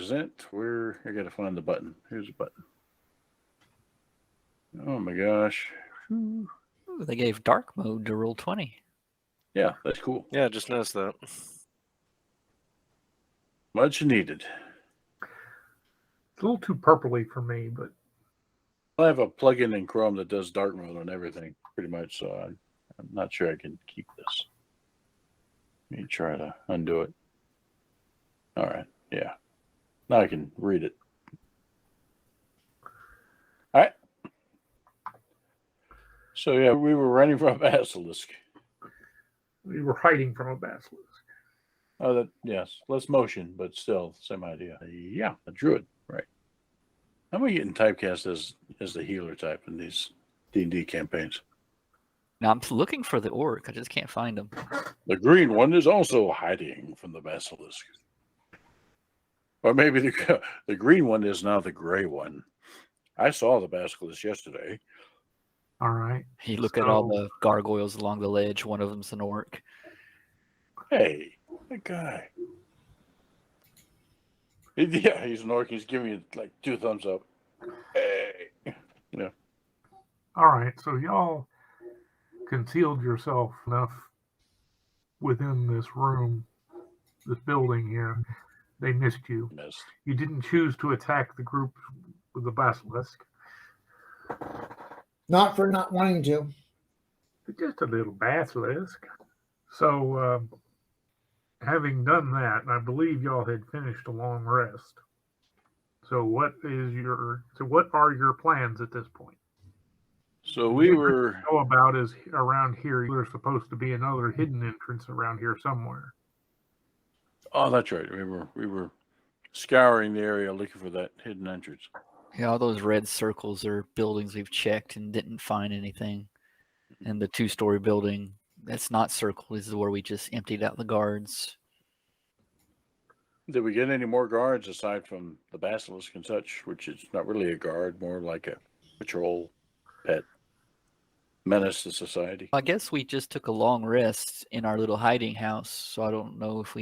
is it? Where I gotta find the button. Here's the button. Oh my gosh. Ooh, they gave dark mode to roll 20. Yeah, that's cool. Yeah, I just noticed that. Much needed. It's a little too purpley for me, but I have a plugin in Chrome that does dark mode on everything, pretty much. So I'm not sure I can keep this. Let me try to undo it. All right. Yeah. Now I can read it. All right. So yeah, we were running from a basilisk. we were hiding from a basilisk. Oh, that yes, less motion, but still same idea. Yeah, a druid, right? How am I getting typecast as the healer type in these D&D campaigns? Now I'm looking for the orc. I just can't find him. The green one is also hiding from the basilisk. Or maybe the green one is now the gray one. I saw the basilisk yesterday. All right. You look at all the gargoyles along the ledge. One of them's an orc. Hey, that guy. Yeah, he's an orc. He's giving you like 2 thumbs up. Hey. Yeah. All right. So y'all concealed yourself enough within this room, this building here. They missed you. Missed. You didn't choose to attack the group with the basilisk. Not for not wanting to. Just a little basilisk. So, having done that, I believe y'all had finished a long rest. So, what are your plans at this point? So we were. Know about is around here. There's supposed to be another hidden entrance around here somewhere. Oh, that's right. We were scouring the area looking for that hidden entrance. Yeah, all those red circles are buildings we've checked and didn't find anything. And the 2-story building that's not circled is where we just emptied out the guards. Did we get any more guards aside from the basilisk and such, which is not really a guard, more like a patrol pet menace to society? I guess we just took a long rest in our little hiding house, so I don't know if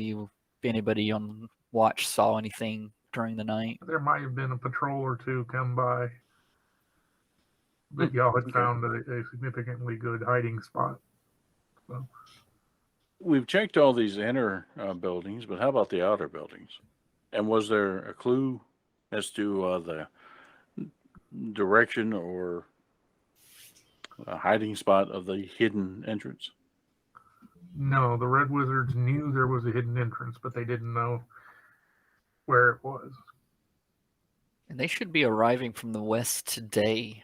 anybody on watch saw anything during the night. There might have been a patrol or two come by. But y'all had found a significantly good hiding spot. So. We've checked all these inner buildings, but how about the outer buildings? And was there a clue as to the direction or hiding spot of the hidden entrance? No, the Red Wizards knew there was a hidden entrance, but they didn't know where it was. And they should be arriving from the west today.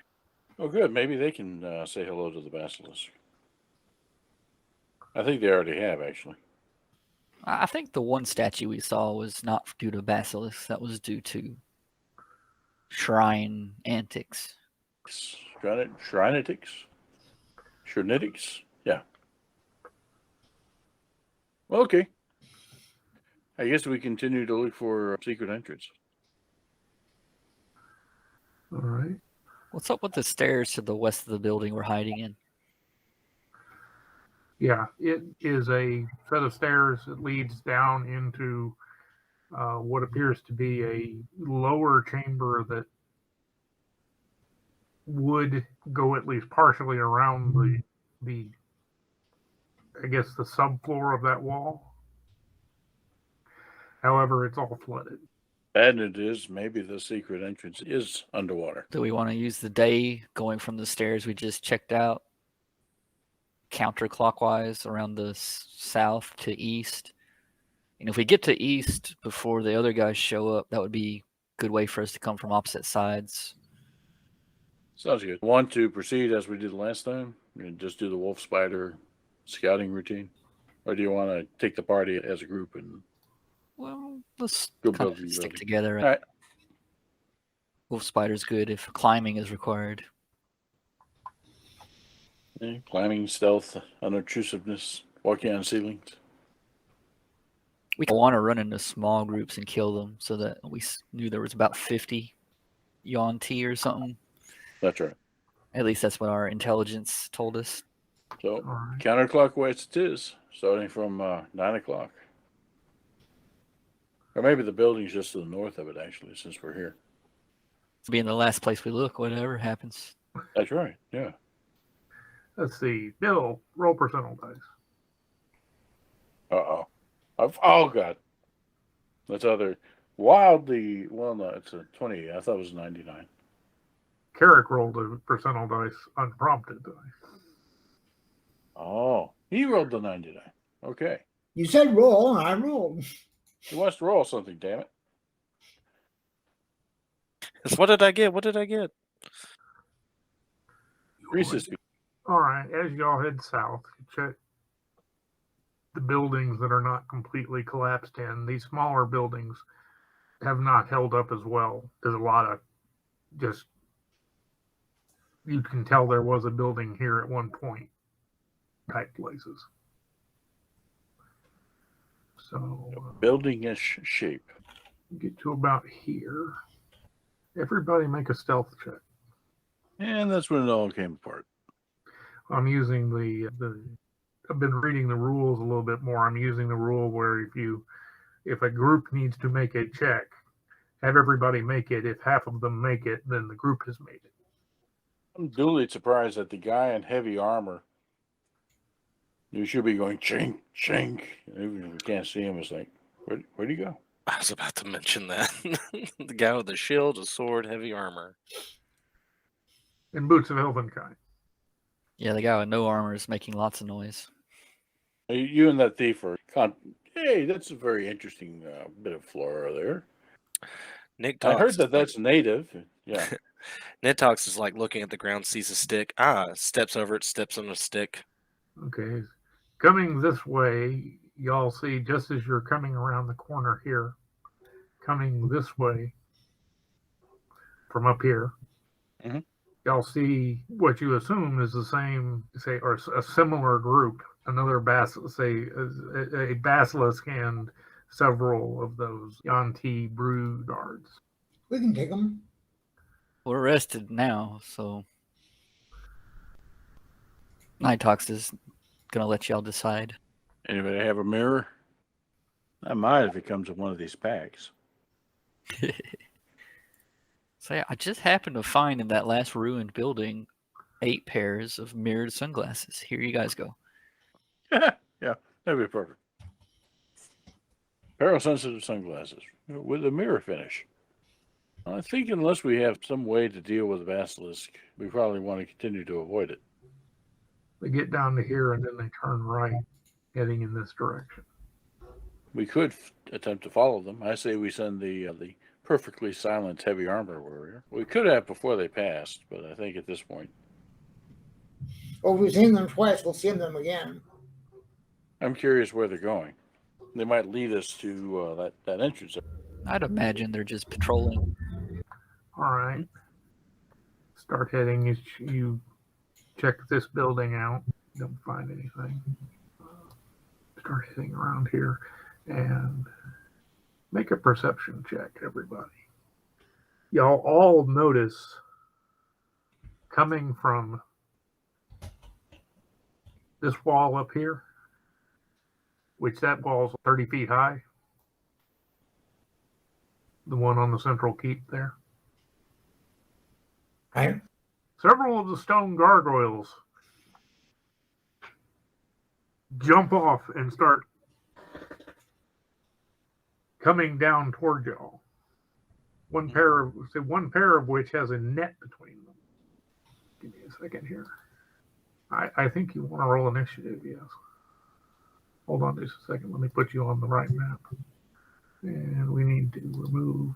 Oh, good. Maybe they can say hello to the basilisk. I think they already have, actually. I think the one statue we saw was not due to basilisk. That was due to shrine antics. Shrinetics? Yeah. Well, okay. I guess we continue to look for a secret entrance. All right. What's up with the stairs to the west of the building we're hiding in? Yeah, it is a set of stairs that leads down into what appears to be a lower chamber that would go at least partially around the I guess the subfloor of that wall. However, it's all flooded. Bad news is maybe the secret entrance is underwater. Do we want to use the day going from the stairs we just checked out counterclockwise around the south to east? And if we get to east before the other guys show up, that would be a good way for us to come from opposite sides. Sounds good. Want to proceed as we did last time and just do the wolf spider scouting routine? Or do you want to take the party as a group and... Well, let's Good kind of building, stick building. together. All right. Wolf spider's good if climbing is required. Yeah, climbing, stealth, unobtrusiveness, walking on ceilings. We want to run into small groups and kill them so that we knew there was about 50 Yuan-Ti or something. That's right. At least that's what our intelligence told us. So, right. Counterclockwise it is, starting from 9 o'clock. Or maybe the building's just to the north of it, actually, since we're here. Being the last place we look, whatever happens. That's right. Yeah. Let's see. Bill, roll percentile dice. Uh-oh. Oh, God. That's other wildly... Well, no, it's a 20. I thought it was 99. Carrick rolled a percentile dice unprompted. Oh, he rolled the 99. Okay. You said roll, and I rolled. He wants to roll something, damn it. What did I get? What did I get? Reese's. All right. As y'all head south, you check the buildings that are not completely collapsed in. These smaller buildings have not held up as well. There's a lot of just, you can tell there was a building here at one point type places. So Building-ish shape. get to about here. Everybody make a stealth check. And that's when it all came apart. I'm using I've been reading the rules a little bit more. I'm using the rule where if a group needs to make a check, have everybody make it. If half of them make it, then the group has made it. I'm duly surprised that the guy in heavy armor, you should be going chink, chink. Even if we can't see him, it's like, where'd he go? I was about to mention that. The guy with the shield, a sword, heavy armor. And boots of elvenkind. Yeah, the guy with no armor is making lots of noise. You and that thief are... Hey, that's a very interesting bit of flora there. Nick talks. I heard that that's native. Yeah. Nick talks is like looking at the ground, sees a stick. Steps over it, steps on a stick. Okay. Coming this way, y'all see just as you're coming around the corner here, coming this way from up here, y'all see what you assume is the same, say, or a similar group, another a basilisk and several of those Yanti brood guards. We can take them. We're rested now, so Nighthawks is gonna let y'all decide. Anybody have a mirror? I might if it comes in one of these packs. So I just happened to find in that last ruined building 8 pairs of mirrored sunglasses. Here you guys go. Yeah, that'd be perfect. Parasensitive sunglasses with a mirror finish. I think unless we have some way to deal with the basilisk, we probably want to continue to avoid it. They get down to here and then they turn right, heading in this direction. We could attempt to follow them. I say we send the perfectly silent heavy armor warrior. We could have before they passed, but I think at this point. Well, we've seen them twice. We'll see them again. I'm curious where they're going. They might lead us to that entrance. I'd imagine they're just patrolling. All right. Start heading. You check this building out. Don't find anything. Start heading around here and make a perception check, everybody. Y'all all notice coming from this wall up here, which that wall's 30 feet high. The one on the central keep there. Right? Several of the stone gargoyles jump off and start coming down toward y'all. One pair of which has a net between them. Give me a second here. I think you want to roll initiative, yes. Hold on just a second. Let me put you on the right map. And we need to remove.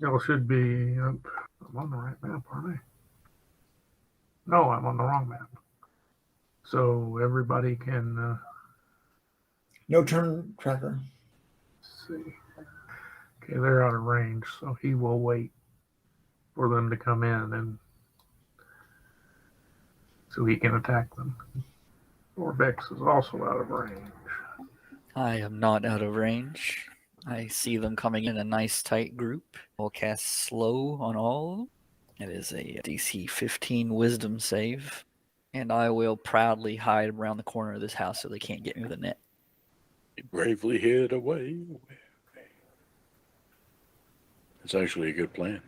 Y'all should be up. I'm on the right map, aren't I? No, I'm on the wrong map. So everybody can No turn tracker. see. Okay, they're out of range, so he will wait for them to come in and so he can attack them. Orbex is also out of range. I am not out of range. I see them coming in a nice tight group. I'll cast slow on all of them. It is a DC 15 wisdom save. And I will proudly hide around the corner of this house so they can't get me with a net. He bravely hid away. It's actually a good plan.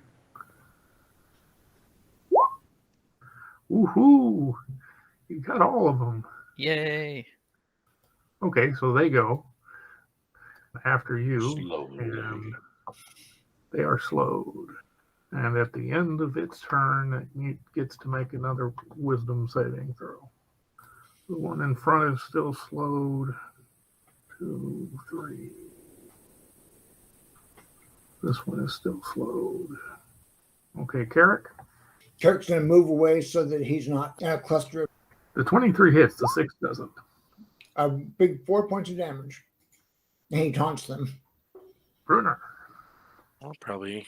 Woohoo! You got all of them. Yay! Okay, so they go after you, Slowly. and they are slowed. And at the end of its turn, it gets to make another wisdom saving throw. The one in front is still slowed. 2, 3. This one is still slowed. Okay, Carrick. Kirk's going to move away so that he's not in a cluster. The 23 hits, the 6 doesn't. A big 4 points of damage. And he taunts them. Brunner. I'll probably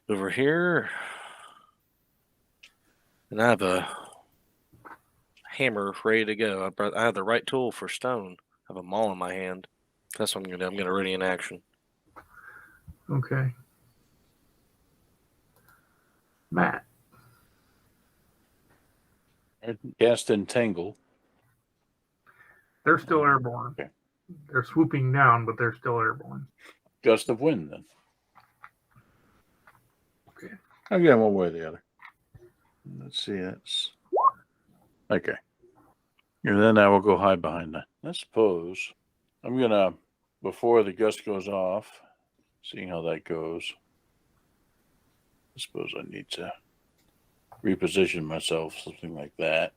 over here. And I have a hammer ready to go. I have the right tool for stone. I have a maul in my hand. That's what I'm going to do. I'm going to ready in action. Okay. Matt. I cast Entangle. They're still airborne. Okay. They're swooping down, but they're still airborne. Gust of wind, then. Okay. I'll get one way or the other. Let's see. That's okay. And then I will go hide behind that. I suppose I'm going to, before the gust goes off, seeing how that goes, I suppose I need to reposition myself, something like that.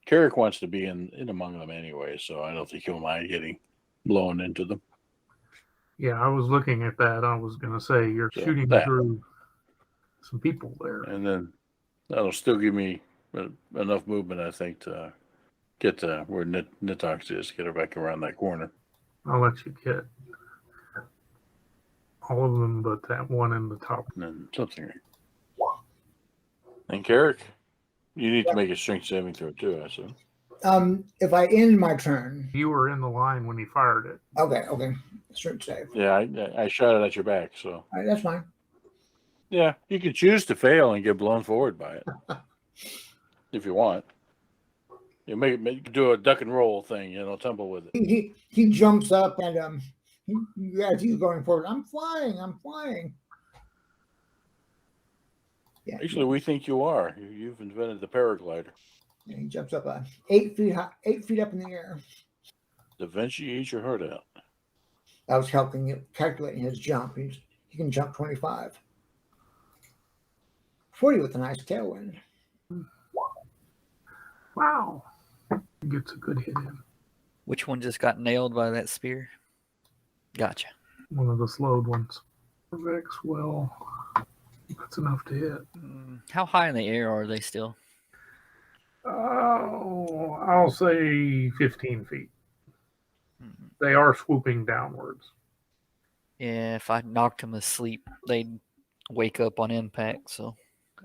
Carrick wants to be in among them anyway, so I don't think he'll mind getting blown into them. Yeah, I was looking at that. I was going to say you're So shooting that. through some people there. And then that'll still give me enough movement, I think, to get to where Nitox is, get her back around that corner. I'll let you get all of them but that one in the top. And then something. And Carrick, you need to make a strength saving throw too, I assume. If I end my turn. You were in the line when he fired it. Okay. Strength save. Yeah, I shot it at your back, so. All right, that's fine. Yeah, you can choose to fail and get blown forward by it. If you want. You make do a duck and roll thing, tumble with it. He jumps up and as he's going forward, I'm flying. Yeah. Actually, we think you are. You've invented the paraglider. And he jumps up 8 feet high, 8 feet up in the air. Da Vinci eats your heart out. I was calculating his jump. He can jump 25. 40 with a nice tailwind. Wow. He gets a good hit in. Which one just got nailed by that spear? Gotcha. One of the slowed ones. Vex, well, that's enough to hit. How high in the air are they still? Oh, I'll say 15 feet. They are swooping downwards. Yeah, if I knocked them asleep, they'd wake up on impact, so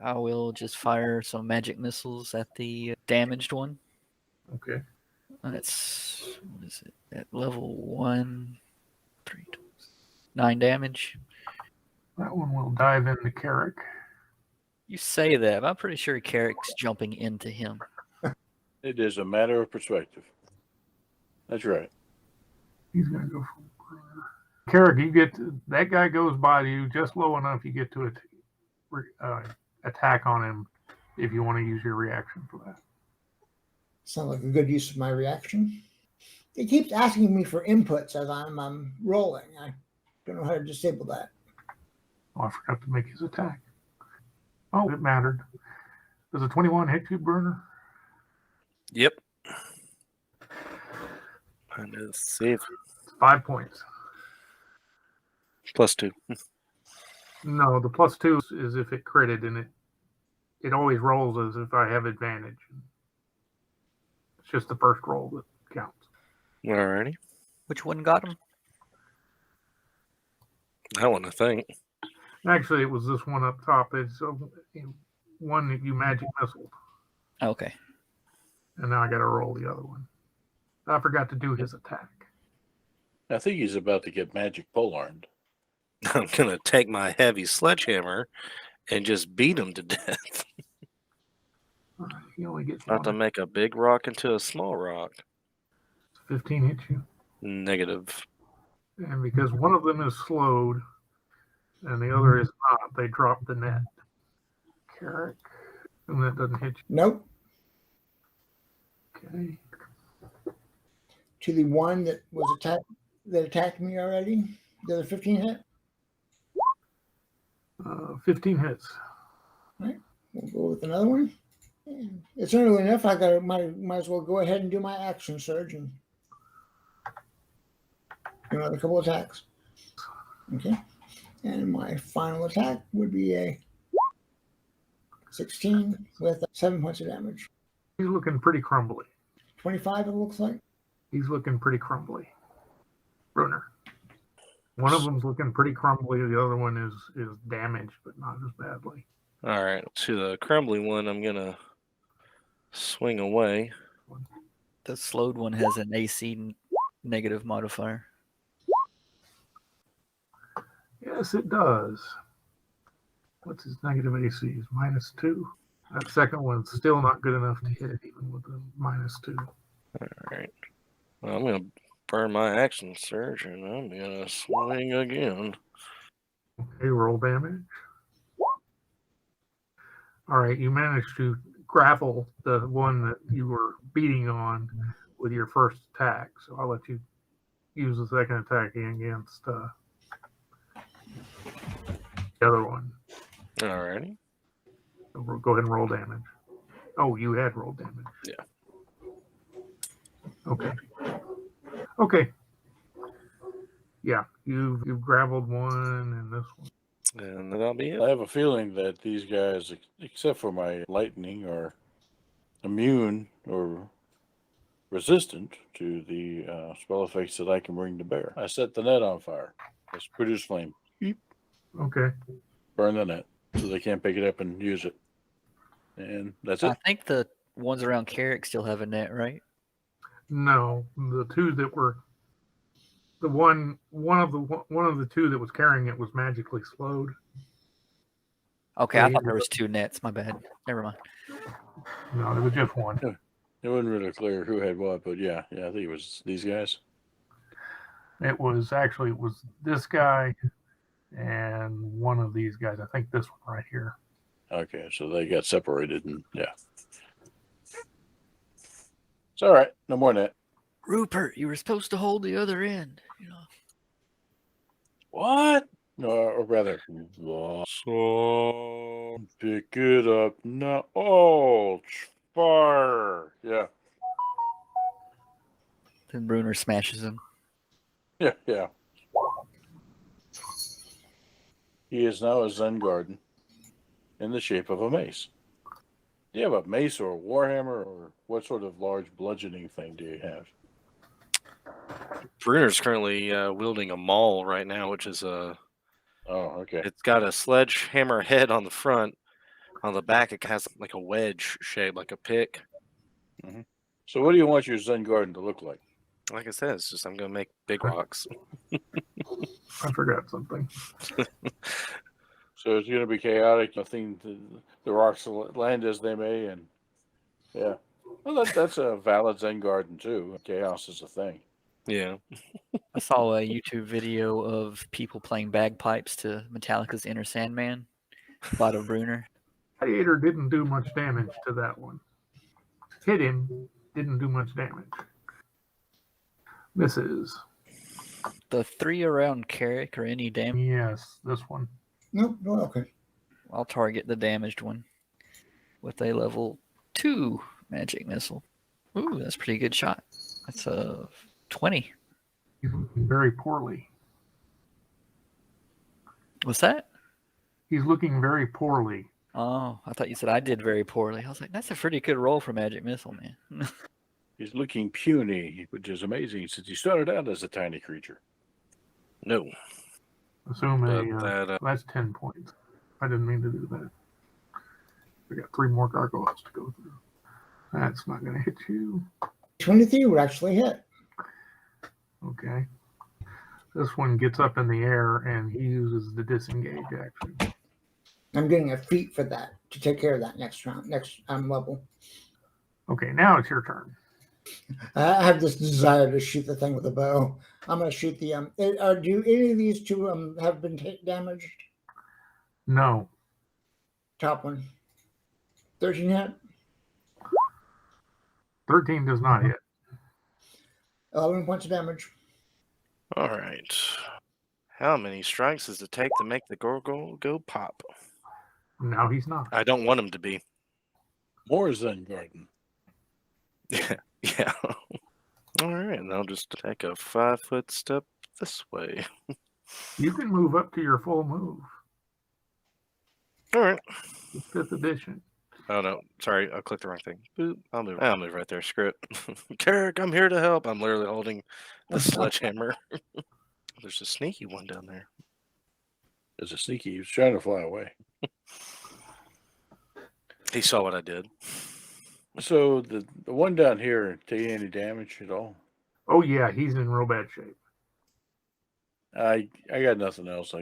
I will just fire some magic missiles at the damaged one. Okay. That's, what is it? At level 1, 3, 9 damage. That one will dive into Carrick. You say that, but I'm pretty sure Carrick's jumping into him. It is a matter of perspective. That's right. He's going to go for Brunner. Carrick, that guy goes by you just low enough you get to attack on him if you want to use your reaction for that. Sounds like a good use of my reaction. It keeps asking me for inputs as I'm rolling. I don't know how to disable that. Oh, I forgot to make his attack. Oh, it mattered. Does a 21 hit you, Brunner? Yep. Let's see. 5 points. +2. No, the +2 is if it critted, and it always rolls as if I have advantage. It's just the first roll that counts. Alrighty. Which one got him? That one, I think. Actually, it was this one up top. It's one that you magic missiled. Okay. And now I got to roll the other one. I forgot to do his attack. I think he's about to get magic polearmed. I'm going to take my heavy sledgehammer and just beat him to death. He only gets About to one. make a big rock into a small rock. 15 hits you. Negative. And because one of them is slowed, and the other is not. They dropped the net. Carrick, and that doesn't hit Nope. you. Okay. To the one that was attacked me already. The other 15 hit. 15 hits. We'll go with another one. It's early enough. Might as well go ahead and do my action surge and do another couple attacks. Okay. And my final attack would be a 16 with 7 points of damage. He's looking pretty crumbly. 25 it looks like. He's looking pretty crumbly. Brunner. One of them's looking pretty crumbly. The other one is damaged, but not as badly. All right. To the crumbly one, I'm going to swing away. The slowed one has an AC negative modifier. Yes, it does. What's his negative AC? Is -2. That second one's still not good enough to hit it, even with the -2. All right. Well, I'm going to burn my action surge, and I'm going to swing again. Okay, roll damage. All right, you managed to grapple the one that you were beating on with your first attack, so I'll let you use the second attack against the other one. All righty. So we'll go ahead and roll damage. Oh, you had rolled damage. Yeah. Okay. Okay. Yeah, you've grappled one and this one. And that'll be it. I have a feeling that these guys, except for my lightning, are immune or resistant to the spell effects that I can bring to bear. I set the net on fire. Let's produce flame. Beep. Okay. Burn the net so they can't pick it up and use it. And that's it. I think the ones around Carrick still have a net, right? No, the two that were the one of the two that was carrying it was magically slowed. Okay, I thought there was 2 nets. My bad. Never mind. No, there was just one. It wasn't really clear who had what, but yeah, I think it was these guys. It was this guy and one of these guys. I think this one right here. Okay, so they got separated, and yeah. It's all right. No more net. Rupert, you were supposed to hold the other end. You know. What? No, or rather, so pick it up now. Oh, fire! Yeah, Then Brunner smashes him. yeah. He is now a Zen garden in the shape of a mace. Do you have a mace or a warhammer, or what sort of large bludgeoning thing do you have? Brunner's currently wielding a maul right now, which is a. Oh, okay. It's got a sledgehammer head on the front. On the back, it has like a wedge shape, like a pick. Mm-hmm. So, what do you want your Zen garden to look like? Like I said, it's just I'm gonna make big rocks. I forgot something. So it's going to be chaotic. Nothing. The rocks will land as they may, and yeah. Well, that's a valid Zen garden too. Chaos is a thing. Yeah. I saw a YouTube video of people playing bagpipes to Metallica's Inner Sandman by Brunner. Gladiator didn't do much damage to that one. Hit him, didn't do much damage. Misses. The 3 around Carrick or any damage? Yes, this one. Nope. Oh, okay. I'll target the damaged one with a level 2 magic missile. Ooh, that's a pretty good shot. That's a 20. He's looking very poorly. What's that? He's looking very poorly. Oh, I thought you said I did very poorly. I was like, that's a pretty good roll for magic missile, man. He's looking puny, which is amazing since he started out as a tiny creature. No. Assume But that's 10 points. I didn't mean to do that. We got 3 more gargoyles to go through. That's not going to hit you. 23 would actually hit. Okay. This one gets up in the air and he uses the disengage action. I'm getting a feat for that to take care of that next round, next level. Okay, now it's your turn. I have this desire to shoot the thing with a bow. I'm going to shoot the. Do any of these two have been damaged? No. Top one. 13 hit. 13 does not hit. 11 points of damage. All right. How many strikes does it take to make the gargoyle go pop? Now he's not. I don't want him to be. More Zen Garden. Yeah. All right, and I'll just take a 5-foot step this way. You can move up to your full move. All right. It's 5th edition. Oh no, sorry, I clicked the wrong thing. Boop. I'll move right there. Screw it. Carrick, I'm here to help. I'm literally holding the sledgehammer. There's a sneaky one down there. There's a sneaky. He was trying to fly away. He saw what I did. So the one down here, take any damage at all? Oh yeah, he's in real bad shape. I got nothing else.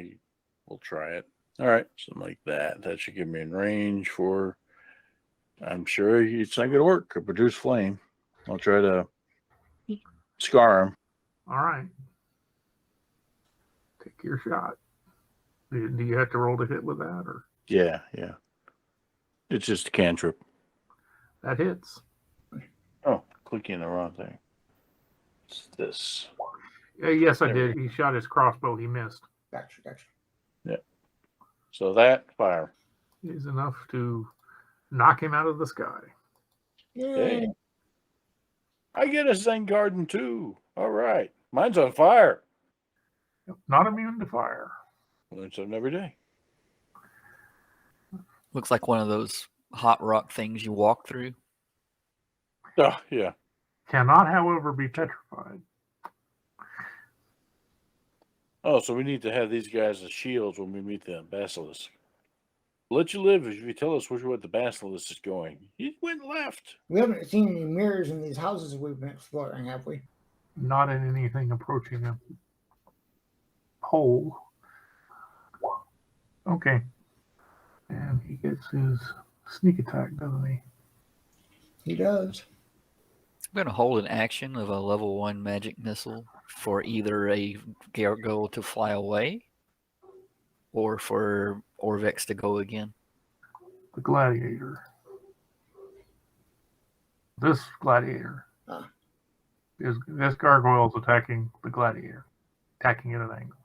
We'll try it. All right, something like that. That should give me in range for. I'm sure it's not going to work. Could produce flame. I'll try to scar him. All right. Take your shot. Do you have to roll to hit with that, or? Yeah. It's just a cantrip. That hits. Oh, clicking the wrong thing. It's this. Yes, I There did. He shot his crossbow. He missed. Gotcha. Yeah. So that fire. Is enough to knock him out of the sky. Hey. I get a Zen Garden too. All right. Mine's on fire. Not immune to fire. Learn something every day. Looks like one of those hot rock things you walk through. Oh, yeah. Cannot, however, be petrified. Oh, so we need to have these guys as shields when we meet the basilisk. Let you live if you tell us which way the basilisk is going. He went left. We haven't seen any mirrors in these houses we've been exploring, have we? Not in anything approaching a hole. Okay. And he gets his sneak attack, doesn't he? He does. I'm going to hold an action of a level 1 magic missile for either a gargoyle to fly away or for Orvex to go again. The gladiator. This gladiator. This gargoyle is attacking the gladiator. Attacking at an angle.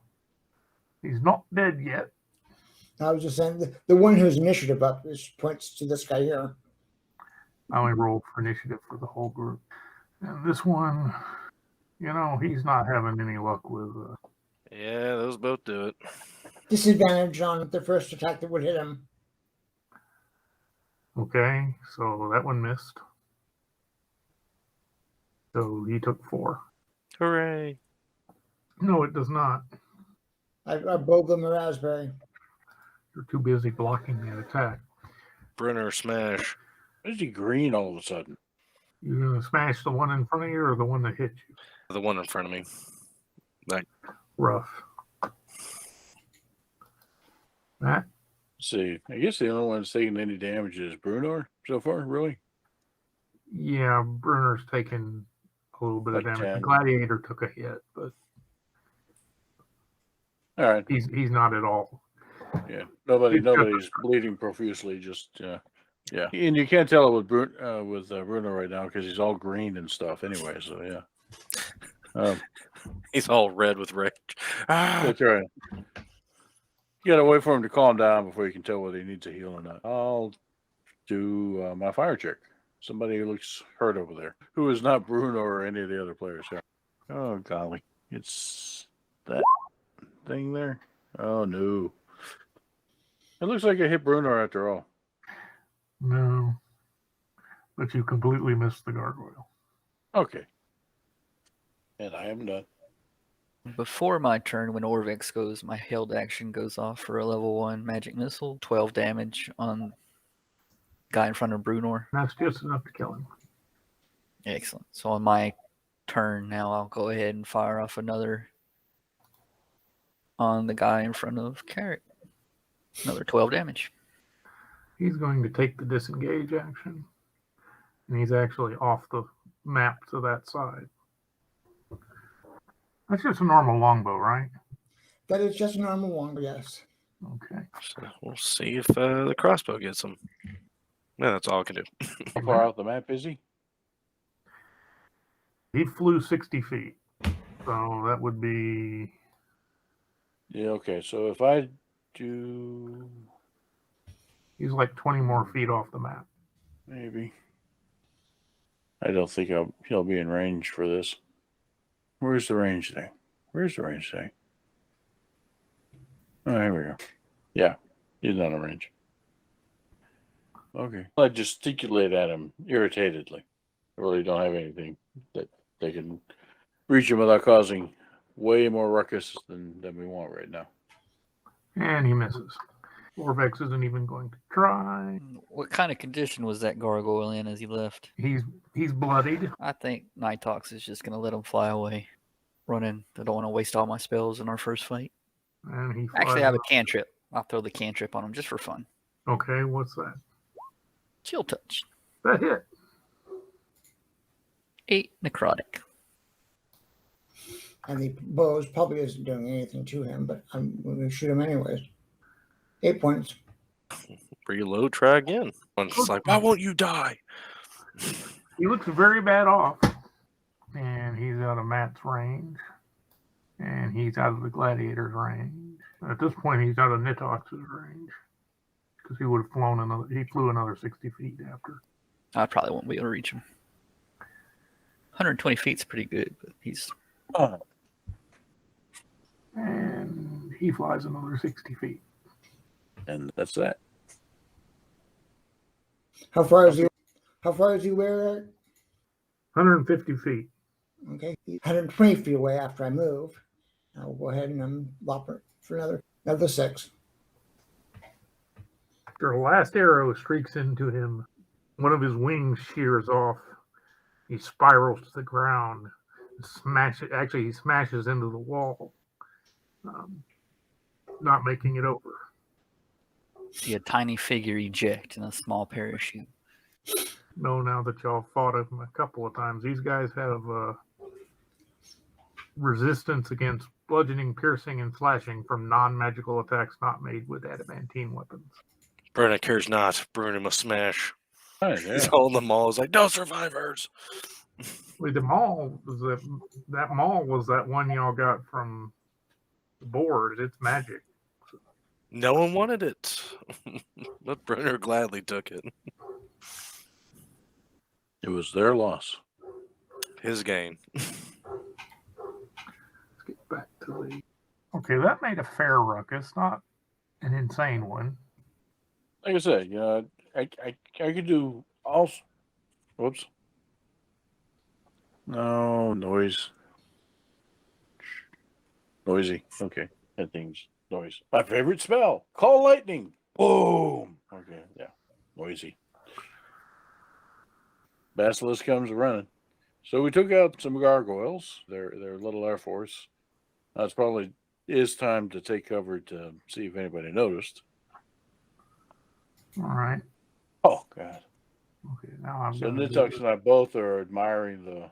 He's not dead yet. I was just saying, the one whose initiative up is points to this guy here. I only rolled for initiative for the whole group. And this one, he's not having any luck with... Yeah, those both do it. Disadvantage on the first attack that would hit him. Okay, so that one missed. So he took 4. Hooray. No, it does not. I bowled them a raspberry. You're too busy blocking that attack. Brunner smash. Why is he green all of a sudden? You going to smash the one in front of you or the one that hit you? The one in front of me. Rough. Matt? Let's see. I guess the only one that's taking any damage is Brunner so far, really? Yeah, Brunner's taken a little bit of Like damage. 10. The gladiator took a hit, but All right. he's not at all. Yeah. Nobody's bleeding profusely, just yeah. And you can't tell it with Bruno right now because he's all green and stuff anyway, so yeah. He's all red with rage. That's right. You gotta wait for him to calm down before you can tell whether he needs a heal or not. I'll do my fire check. Somebody who looks hurt over there, who is not Bruno or any of the other players here. Oh golly, it's that thing there. Oh no, it looks like I hit Bruno after all. No. But you completely missed the gargoyle. Okay, and I am done. Before my turn, when Orvex goes, my held action goes off for a level 1 magic missile, 12 damage on guy in front of Brunor. That's just enough to kill him. Excellent. So on my turn now, I'll go ahead and fire off another on the guy in front of Carrot. Another 12 damage. He's going to take the disengage action. And he's actually off the map to that side. That's just a normal longbow, right? That is just a normal one, yes. Okay. So we'll see if the crossbow gets him. No, that's all I can do. How far out the map is he? He flew 60 feet. So that would be. Yeah, okay. So if I do He's like 20 more feet off the map. maybe. I don't think he'll be in range for this. Where's the range thing? Where's the range thing? Oh, here we go. Yeah, he's not in range. Okay. I gesticulate at him irritatedly. I really don't have anything that they can reach him without causing way more ruckus than we want right now. And he misses. Orvex isn't even going to try. What kind of condition was that gargoyle in as he left? He's bloodied. I think Nighthawks is just going to let him fly away. Running. I don't want to waste all my spells in our first fight. And he Actually, I have a flies cantrip. I'll throw the cantrip on him just for fun. up. Okay, what's that? Chill touch. That hit. 8 necrotic. And the bows probably isn't doing anything to him, but I'm going to shoot him anyways. 8 points. Reload, try again. It's like, why won't you die? He looks very bad off. And he's out of Matt's range. And he's out of the gladiator's range. At this point, he's out of Nitox's range. Because he would have he flew another 60 feet after. I probably won't be able to reach him. 120 feet's pretty good, but he's. And he flies another 60 feet. And that's that. How far is he away? 150 feet. Okay, he's 120 feet away after I move. I'll go ahead and lop it for another 6. Your last arrow streaks into him. One of his wings shears off. He spirals to the ground. He smashes into the wall, not making it over. See a tiny figure eject in a small parachute. No, now that y'all fought him a couple of times, these guys have resistance against bludgeoning, piercing, and slashing from non-magical attacks not made with adamantine weapons. Brunner cares not. Brunner must smash. Right, yeah. He's holding the maul. He's like, no survivors. Wait, the maul was that maul was that one y'all got from the board. It's magic. No one wanted it. But Brunner gladly took it. It was their loss. His gain. Let's get back to the. Okay, that made a fair ruckus, not an insane one. Like I said, you know, I could do all. Whoops. No noise. Noisy. Okay, that thing's noise. My favorite spell. Call lightning. Boom. Okay, yeah, noisy. Basilisk comes running. So we took out some gargoyles. They're little Air Force. It's probably is time to take cover to see if anybody noticed. All right. Oh God. Okay, now I'm So going Nitux and I both are admiring the.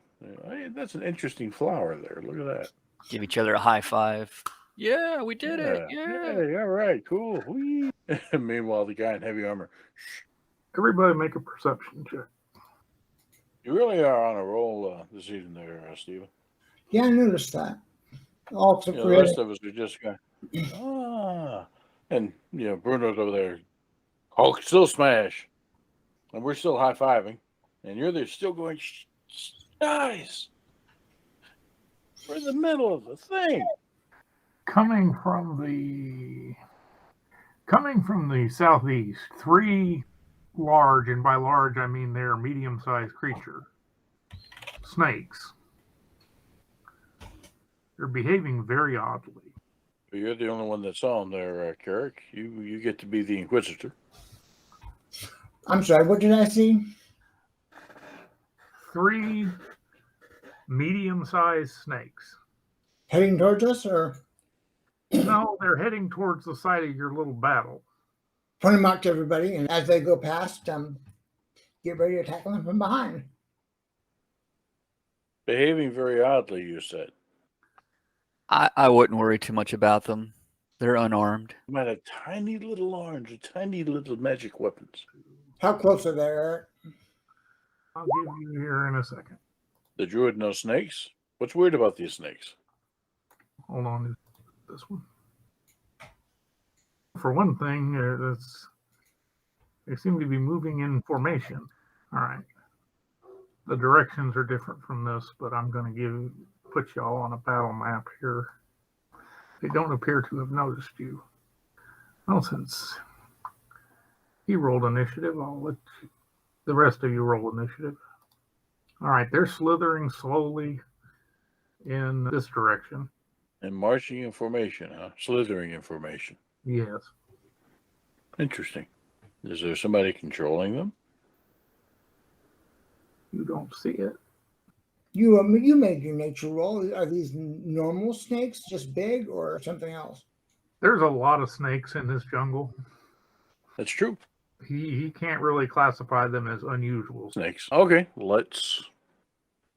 Hey, that's an interesting flower there. Look at that. Give each other a high five. Yeah, we did it. Yeah. Yeah. All right. Cool. Whee. Meanwhile, the guy in heavy armor. Everybody make a perception check. You really are on a roll this evening, there, Steven. Yeah, I noticed that. Also, The rest of us are just going. And Bruno's over there. Hulk still smash, and we're still high fiving, and you're there still going. Guys, we're in the middle of the thing. Coming from the southeast, 3 large, and by large I mean they're medium-sized creature snakes. They're behaving very oddly. You're the only one that saw him there, Carrick. You get to be the Inquisitor. I'm sorry, what did I see? 3 medium-sized snakes. Heading towards us, or No, they're heading towards the site of your little battle. point them out to everybody, and as they go past, get ready to tackle them from behind. Behaving very oddly, you said. I wouldn't worry too much about them. They're unarmed. Might have tiny little arms or tiny little magic weapons. How close are they, Eric? I'll give you here in a second. The druid knows snakes? What's weird about these snakes? Hold on, this one. For one thing, they seem to be moving in formation. All right. The directions are different from this, but I'm going to put y'all on a battle map here. They don't appear to have noticed you. Well, since he rolled initiative, I'll let the rest of you roll initiative. All right, they're slithering slowly in this direction. And marching in formation, huh? Slithering in formation. Yes. Interesting. Is there somebody controlling them? You don't see it. You made your nature roll. Are these normal snakes, just big, or something else? There's a lot of snakes in this jungle. That's true. He can't really classify them as unusual. Snakes. Okay,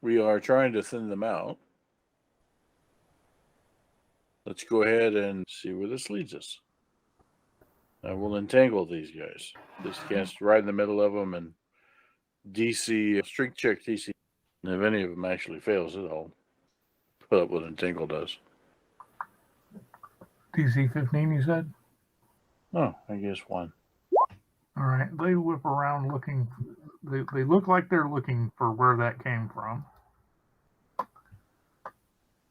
we are trying to thin them out. Let's go ahead and see where this leads us. I will entangle these guys. Just cast right in the middle of them and DC, strength check DC. And if any of them actually fails it, I'll put up what entangle does. DC 15, you said? Oh, I guess one. All right, they whip around looking. They look like they're looking for where that came from.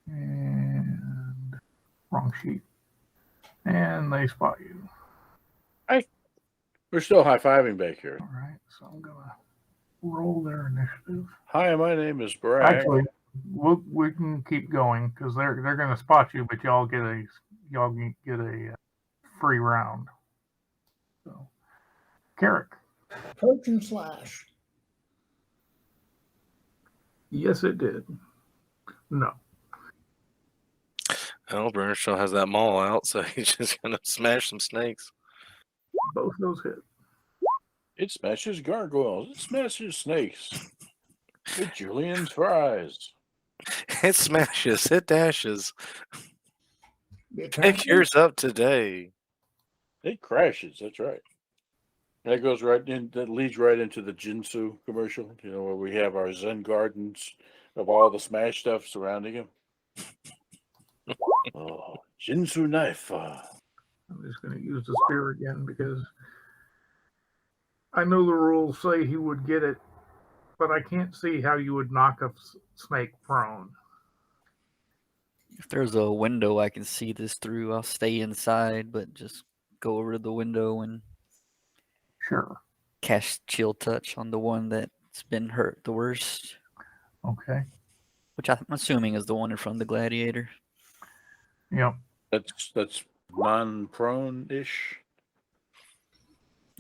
And wrong sheet. And they spot you. We're still high-fiving back here. All right, so I'm going to roll their initiative. Hi, my name is Bragg. Actually, we can keep going because they're going to spot you, but y'all get a free round. So, Carrick. Approach and slash. Yes, it did. No. Well, Brunner still has that maul out, so he's just gonna smash some snakes. Both those hit. It smashes gargoyles. It smashes snakes. It Julien's fries. It smashes. It dashes. Be a Pick transfer? yours up today. It crashes. That's right. That goes right in. That leads right into the Jinsu commercial. You know, where we have our Zen gardens of all the smash stuff surrounding him. Oh, Jinsu knife. I'm just going to use the spear again because I know the rules say he would get it, but I can't see how you would knock a snake prone. If there's a window I can see this through, I'll stay inside, but just go over to the window and Sure. cast chill touch on the one that's been hurt the worst, Okay. which I'm assuming is the one in front of the gladiator. Yep. That's non-prone-ish.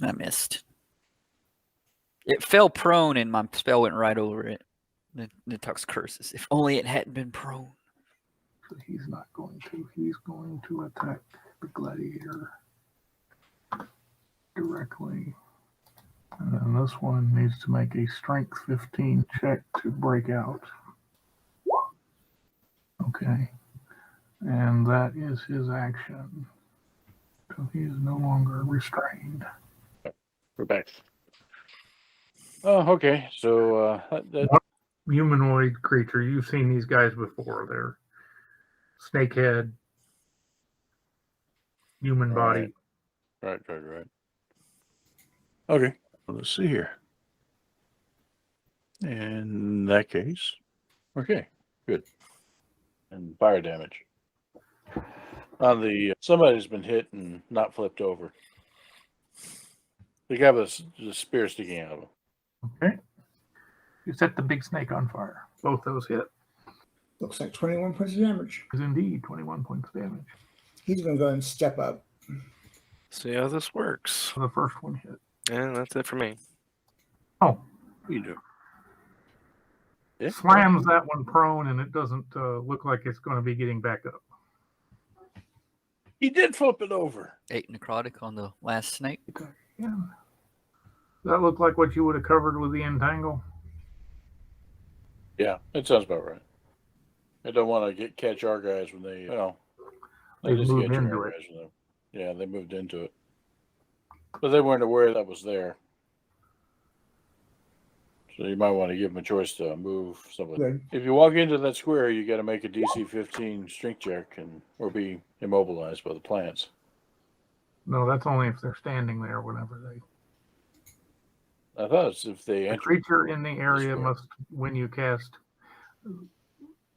I missed. It fell prone and my spell went right over it. It talks curses. If only it hadn't been prone. So he's not going to. He's going to attack the gladiator directly. And then this one needs to make a strength 15 check to break out. Okay. And that is his action. So he is no longer restrained. We're back. Oh, okay. So that Humanoid creature. You've seen these guys before. They're snakehead, human body. Right. Okay. Let's see here. In that case, okay, good. And fire damage. On the somebody's been hit and not flipped over. The guy with the spear sticking out of him. Okay. You set the big snake on fire. Both those hit. Looks like 21 points of damage. Is indeed 21 points of damage. He's going to go and step up. See how this works. The first one hit. And that's it for me. Oh, You do. Yeah. slams that one prone, and it doesn't look like it's going to be getting back up. He did flip it over. 8 necrotic on the last snake. Yeah. That looked like what you would have covered with the entangle. Yeah, it sounds about right. I don't want to catch our guys when they, They've just moved got your into it. information, though. Yeah, they moved into it. But they weren't aware that was there. So you might want to give them a choice to move something. Good. If you walk into that square, you got to make a DC 15 strength check or be immobilized by the plants. No, that's only if they're standing there whenever they. I thought it's if they A enter. creature in the area square. must, when you cast.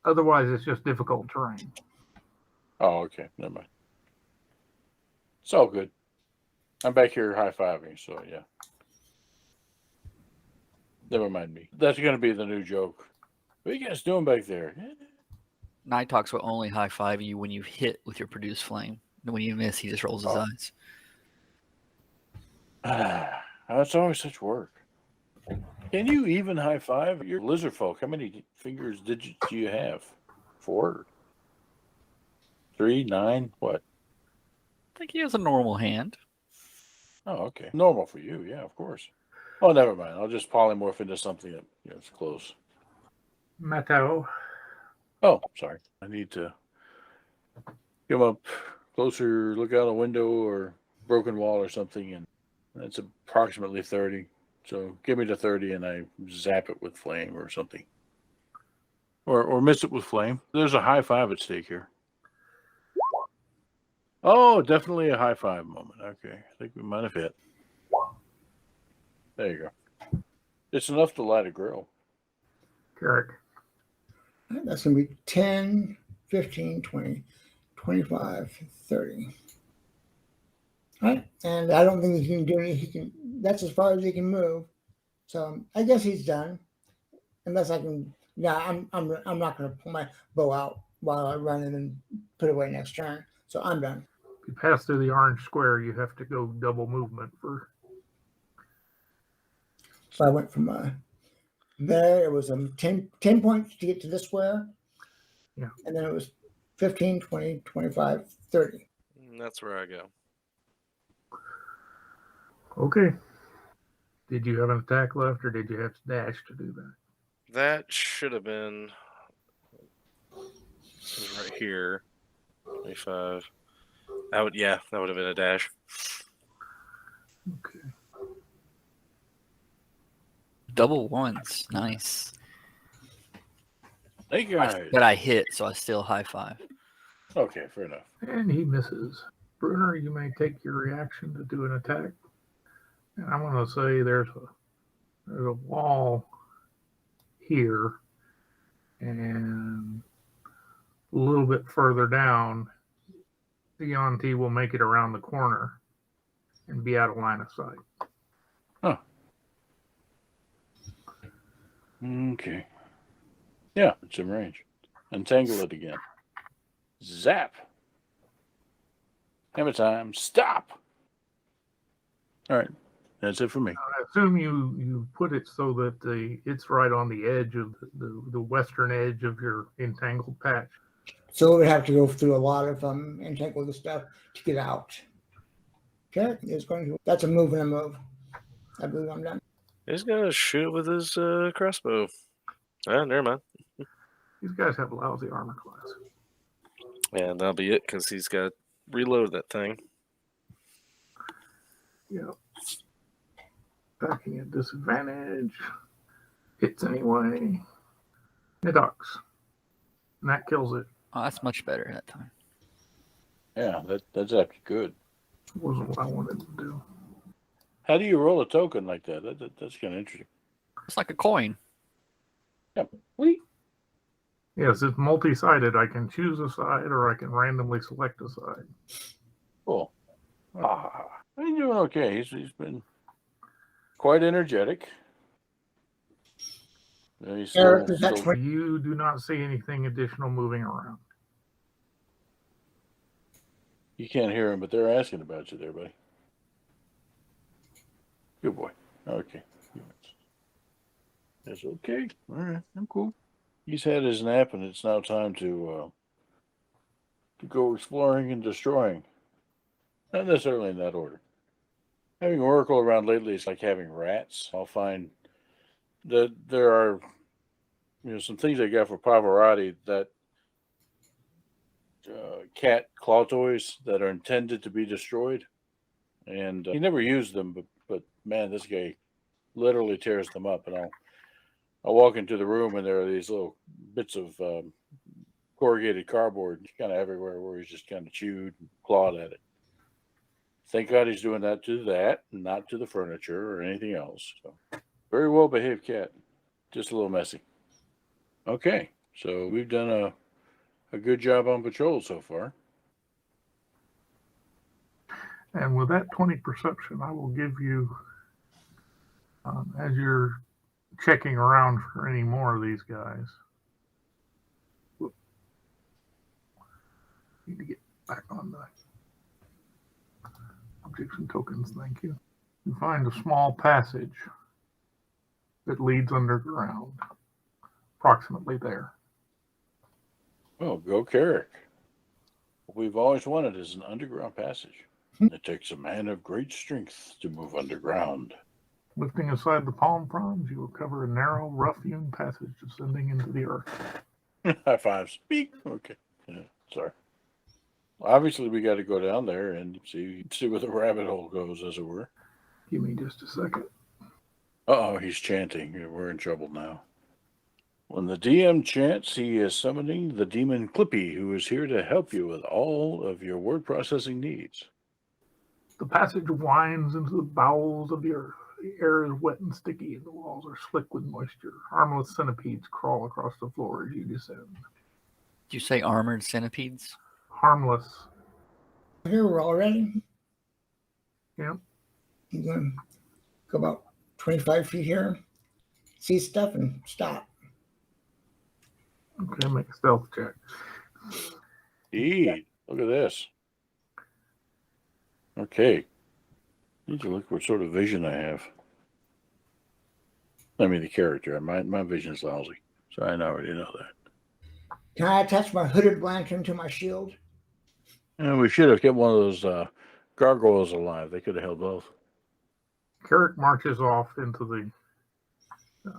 Otherwise, it's just difficult terrain. Oh, okay. Never mind. It's all good. I'm back here high-fiving, so yeah. Never mind me. That's going to be the new joke. What are you guys doing back there? Nighthawks will only high five you when you hit with your produce flame. And when you miss, he just rolls his eyes. It's always such work. Can you even high five? You're lizard folk. How many fingers digits do you have? 4? 3? 9? What? I think he has a normal hand. Oh, okay. Normal for you, yeah, of course. Oh, never mind. I'll just polymorph into something that is close. Mateo. Oh, sorry. I need to come up closer, look out a window or broken wall or something, and that's approximately 30. So give me the 30 and I zap it with flame or something. Or miss it with flame. There's a high five at stake here. Oh, definitely a high five moment. Okay. I think we might have hit. There you go. It's enough to light a grill. Carrick. That's going to be 10, 15, 20, 25, 30. All right. And I don't think he can do anything. That's as far as he can move. So I guess he's done. Unless I can. Yeah, I'm not going to pull my bow out while I run in and put it away next turn. So I'm done. If you pass through the orange square, you have to go double movement for. So I went from there. It was 10 points to get to this square. Yeah. And then it was 15, 20, 25, 30. And that's where I go. Okay. Did you have an attack left, or did you have to dash to do that? That should have been. It was right here. 25. That would have been a dash. Okay. Double ones. Nice. Thank you, guys. But I hit, so I still high five. Okay, fair enough. And he misses. Brunner, you may take your reaction to do an attack. And I'm going to say there's a wall here, and a little bit further down, the Yonti will make it around the corner and be out of line of sight. Okay. Yeah, it's in range. Untangle it again. Zap. Hammer time. Stop. All right. That's it for me. I assume you put it so that it's right on the edge of the western edge of your entangled patch. So it would have to go through a lot of entangled stuff to get out. Okay, is going to. That's a move and a move. I believe I'm done. He's gonna shoot with his crossbow. Never mind. These guys have lousy armor class. And that'll be it because he's got to reload that thing. Yep. Backing at disadvantage. Hits anyway. It ducks. And that kills it. Oh, that's much better that time. Yeah, that's actually good. Wasn't what I wanted to do. How do you roll a token like that? That's kind of interesting. It's like a coin. Yeah. Wait. Yes, it's multi-sided. I can choose a side or I can randomly select a side. Cool. He's doing okay. He's been quite energetic. He's Eric, is that still, You do not see anything additional moving around. you can't hear him, but they're asking about you there, buddy. Good boy. Okay. That's okay. All right. I'm cool. He's had his nap, and it's now time to go exploring and destroying. Not necessarily in that order. Having Oracle around lately is like having rats. I'll find that there are some things I got for Pavarotti that cat claw toys that are intended to be destroyed. And he never used them, but man, this guy literally tears them up. And I'll walk into the room and there are these little bits of corrugated cardboard kind of everywhere where he's just kind of chewed and clawed at it. Thank God he's doing that to that, not to the furniture or anything else. So, very well behaved cat, just a little messy. Okay, so we've done a good job on patrol so far. And with that 20 perception, I will give you, as you're checking around for any more of these guys. Need to get back on the objects and tokens, thank you. You find a small passage that leads underground, approximately there. Well, go Carrick. What we've always wanted is an underground passage. It takes a man of great strength to move underground. Lifting aside the palm fronds, you will cover a narrow, rough-hewn passage descending into the earth. High five. Speak. Okay. Yeah, sorry. Obviously, we got to go down there and see where the rabbit hole goes, as it were. Give me just a second. Uh-oh, he's chanting. We're in trouble now. When the DM chants, he is summoning the demon Clippy, who is here to help you with all of your word processing needs. The passage winds into the bowels of the earth. The air is wet and sticky, and the walls are slick with moisture. Harmless centipedes crawl across the floor as you descend. Did you say armored centipedes? Harmless. Here we're already. Yep. You're going to go about 25 feet here, see stuff, and stop. Okay, make a stealth check. Look at this. Okay. Need to look what sort of vision I have. I mean, the character. My vision's lousy, so I already know that. Can I attach my hooded lantern to my shield? And we should have kept one of those gargoyles alive. They could have held both. Carrick marches off into the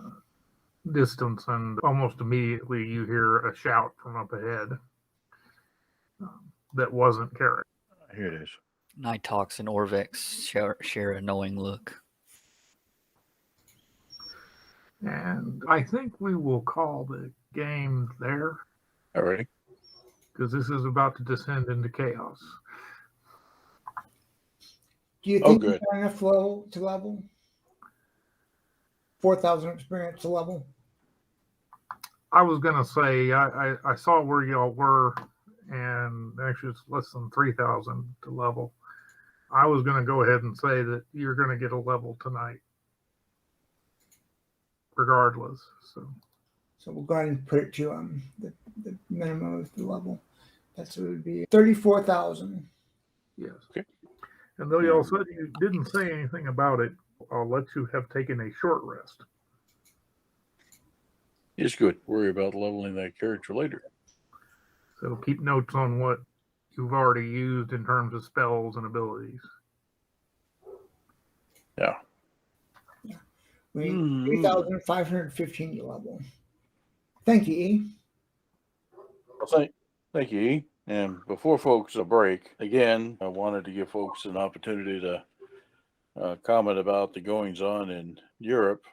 distance, and almost immediately you hear a shout from up ahead that wasn't Carrick. Here it is. Nighthawks and Orvex share a knowing look. And I think we will call the game there. All right. Because this is about to descend into chaos. Do you think you're enough flow to level? 4,000 experience to level? I was going to say, I saw where y'all were, and actually it's less than 3,000 to level. I was going to go ahead and say that you're going to get a level tonight, regardless. So we'll go ahead and put it to the minimum of the level. That's what it would be 34,000. Yes. Okay. And though y'all said you didn't say anything about it, I'll let you have taken a short rest. It's good. Worry about leveling that character later. So keep notes on what you've already used in terms of spells and abilities. Yeah. We need 3,515 to level. Thank you, E. Well, thank you, E. And before folks break, again, I wanted to give folks an opportunity to comment about the goings-on in Europe.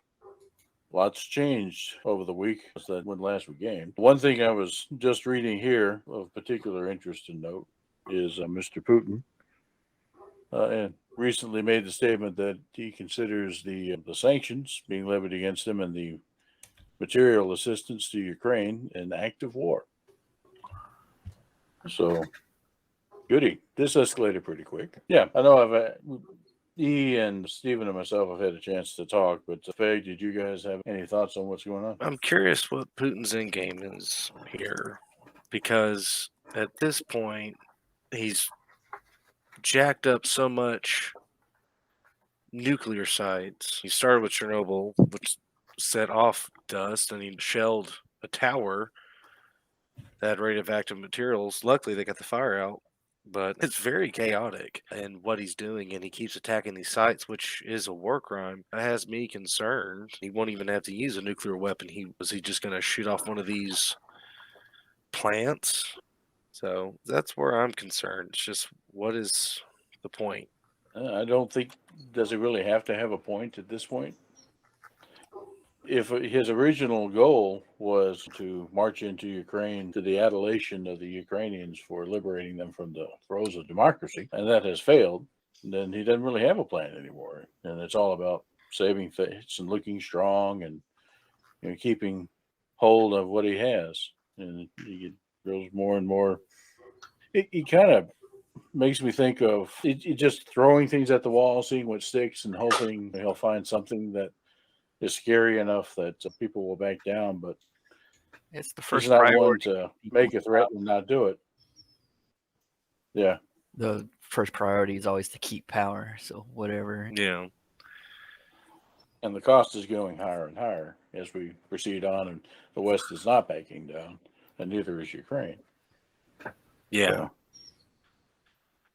Lots changed over the week that when last we gamed. One thing I was just reading here of particular interest and note is Mr. Putin and recently made the statement that he considers the sanctions being levied against him and the material assistance to Ukraine an act of war. So, goody. This escalated pretty quick. Yeah, I know E and Stephen and myself have had a chance to talk, but Faye, did you guys have any thoughts on what's going on? I'm curious what Putin's end game is here, because at this point, he's jacked up so much nuclear sites. He started with Chernobyl, which set off dust, and he shelled a tower that had radioactive materials. Luckily, they got the fire out. But it's very chaotic in what he's doing, and he keeps attacking these sites, which is a war crime. That has me concerned. He won't even have to use a nuclear weapon. Was he just going to shoot off one of these plants So that's where I'm concerned. It's just, what is the point? I don't think, does he really have to have a point at this point? If his original goal was to march into Ukraine to the adulation of the Ukrainians for liberating them from the throes of democracy, and that has failed, then he doesn't really have a plan anymore. And it's all about saving face and looking strong and keeping hold of what he has. And he grows more and more. It kind of makes me think of just throwing things at the wall, seeing what sticks, and hoping he'll find something that is scary enough that people will back down. But It's the he's first not one priority. to make a threat and not do it. Yeah. The first priority is always to keep power. So whatever. Yeah. And the cost is going higher and higher as we proceed on, and the West is not backing down, and neither is Ukraine. Yeah. So,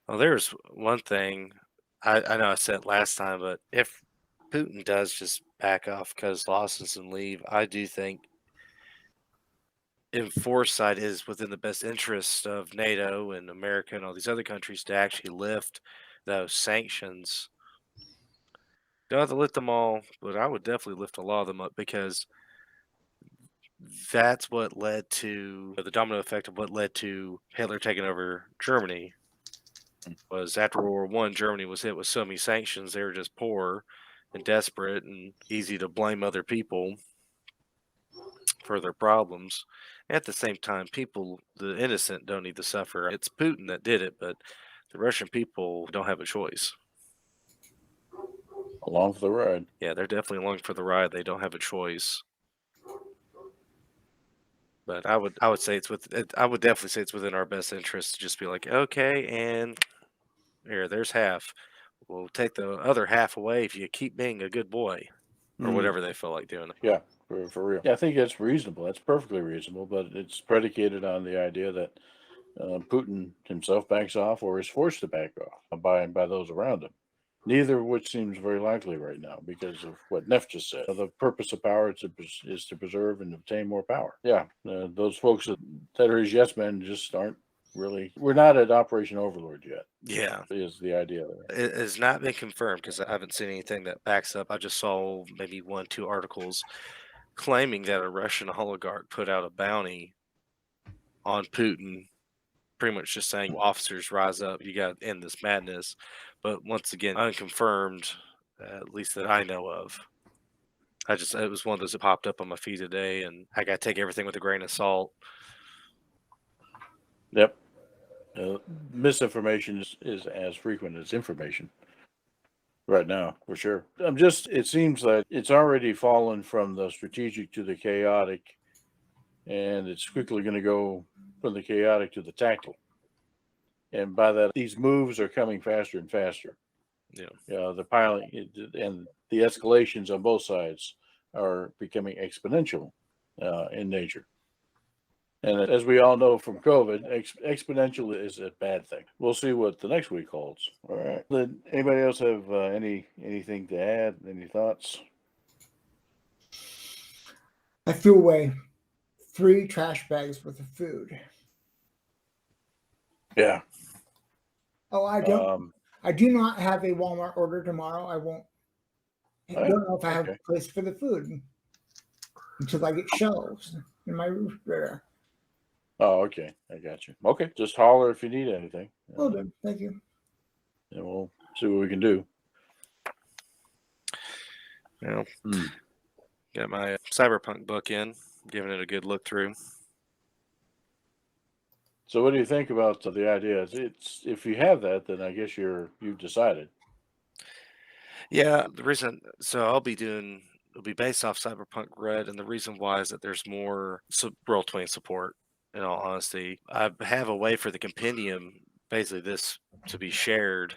Well, there's one thing I know I said last time, but if Putin does just back off because losses and leave, I do think in foresight is within the best interest of NATO and America and all these other countries to actually lift those sanctions. Don't have to lift them all, but I would definitely lift a lot of them up, because that's what led to the domino effect of what led to Hitler taking over Germany. Was after World War I, Germany was hit with so many sanctions. They were just poor and desperate and easy to blame other people for their problems. At the same time, people, the innocent, don't need to suffer. It's Putin that did it, but the Russian people don't have a choice. along for the ride. Yeah, they're definitely along for the ride. They don't have a choice. But I would say I would definitely say it's within our best interest to just be like, okay, and there's half. We'll take the other half away if you keep being a good boy, or whatever they feel like doing. Yeah, for real. Yeah, I think that's reasonable. That's perfectly reasonable, but it's predicated on the idea that Putin himself backs off or is forced to back off by those around him. Neither of which seems very likely right now because of what Neff just said. The purpose of power is to preserve and obtain more power. Yeah, those folks that are his yes men just aren't really. We're not at Operation Overlord yet. Yeah, Is the idea there? it has not been confirmed because I haven't seen anything that backs up. I just saw maybe 1, 2 articles claiming that a Russian oligarch put out a bounty on Putin, pretty much just saying, officers, rise up, you got to end this madness. But once again, unconfirmed, at least that I know of. It was one of those that popped up on my feed today, and I got to take everything with a grain of salt. Yep. Misinformation is as frequent as information right now, for sure. It seems that it's already fallen from the strategic to the chaotic, and it's quickly going to go from the chaotic to the tactical. And by that, these moves are coming faster and faster. Yeah. The piling and the escalations on both sides are becoming exponential in nature. And as we all know from COVID, exponential is a bad thing. We'll see what the next week holds. All right. Did anybody else have anything to add? Any thoughts? I threw away 3 trash bags worth of food. Yeah. Oh, I don't. I do not have a Walmart order tomorrow. I won't. I don't know if I have a place for the food until I get shelves in my refrigerator. Oh, okay. I got you. Okay. Just holler if you need anything. Well done. Thank you. And we'll see what we can do. Well, got my Cyberpunk book in, giving it a good look through. So what do you think about the idea? It's if you have that, then I guess you've decided. Yeah, the reason, so it'll be based off Cyberpunk Red, and the reason why is that there's more Roll20 support. In all honesty, I have a way for the compendium, basically this, to be shared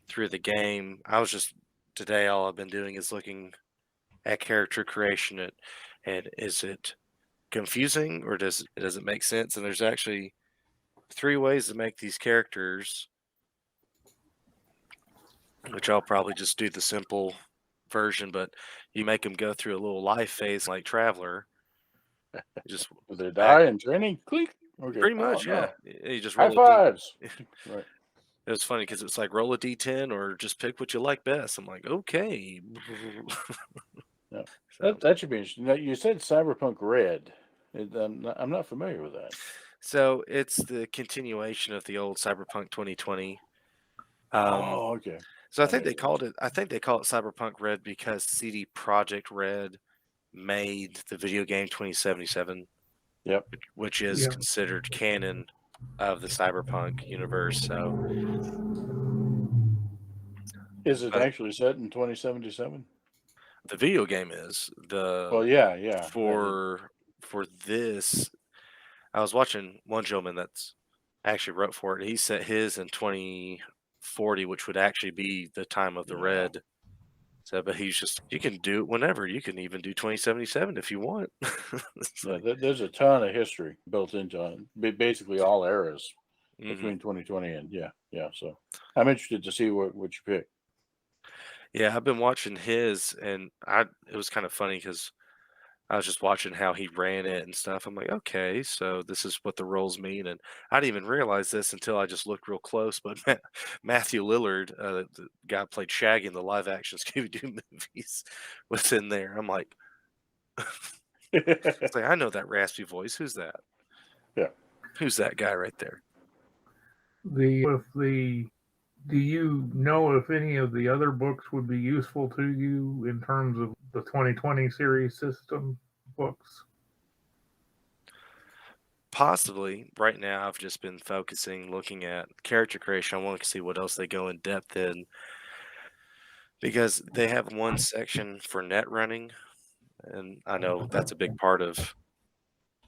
through the game. Today all I've been doing is looking at character creation, and is it confusing, or does it make sense? And there's actually 3 ways to make these characters, which I'll probably just do the simple version, but you make them go through a little life phase like Traveler. Just Will they die in training? Click. Okay. Pretty Oh, much, no. yeah. You just High roll a D. fives. Right. It was funny because it's like roll a D10 or just pick what you like best. I'm like, okay. Yeah. So, That should be interesting. Now, you said Cyberpunk Red. I'm not familiar with that. so it's the continuation of the old Cyberpunk 2020. Oh, okay. So I That think they makes called sense. it. I think they call it Cyberpunk Red because CD Projekt Red made the video game 2077, Yep. which is Yeah. considered canon of the Cyberpunk universe. So, Is it but actually set in 2077? the video game is Well, the yeah. for this. I was watching one gentleman that's actually wrote for it. He set his in 2040, which would actually be the time of the Yeah. red. So, but he's just, you can do it whenever. You can even do 2077 if you want. It's Yeah, like, there's a ton of history built into basically all eras mhm. between 2020 and yeah. So I'm interested to see what you pick. Yeah, I've been watching his, and it was kind of funny because I was just watching how he ran it and stuff. I'm like, okay, so this is what the roles mean, and I didn't even realize this until I just looked real close. But Matthew Lillard, the guy who played Shaggy in the live action Scooby Doo movies, was in there. I'm like, it's like I know that raspy voice. Who's that? Yeah. Who's that guy right there? Do you know if any of the other books would be useful to you in terms of the 2020 series system books? Possibly. Right now, I've just been focusing, looking at character creation. I want to see what else they go in depth in because they have one section for net running, and I know that's a big part of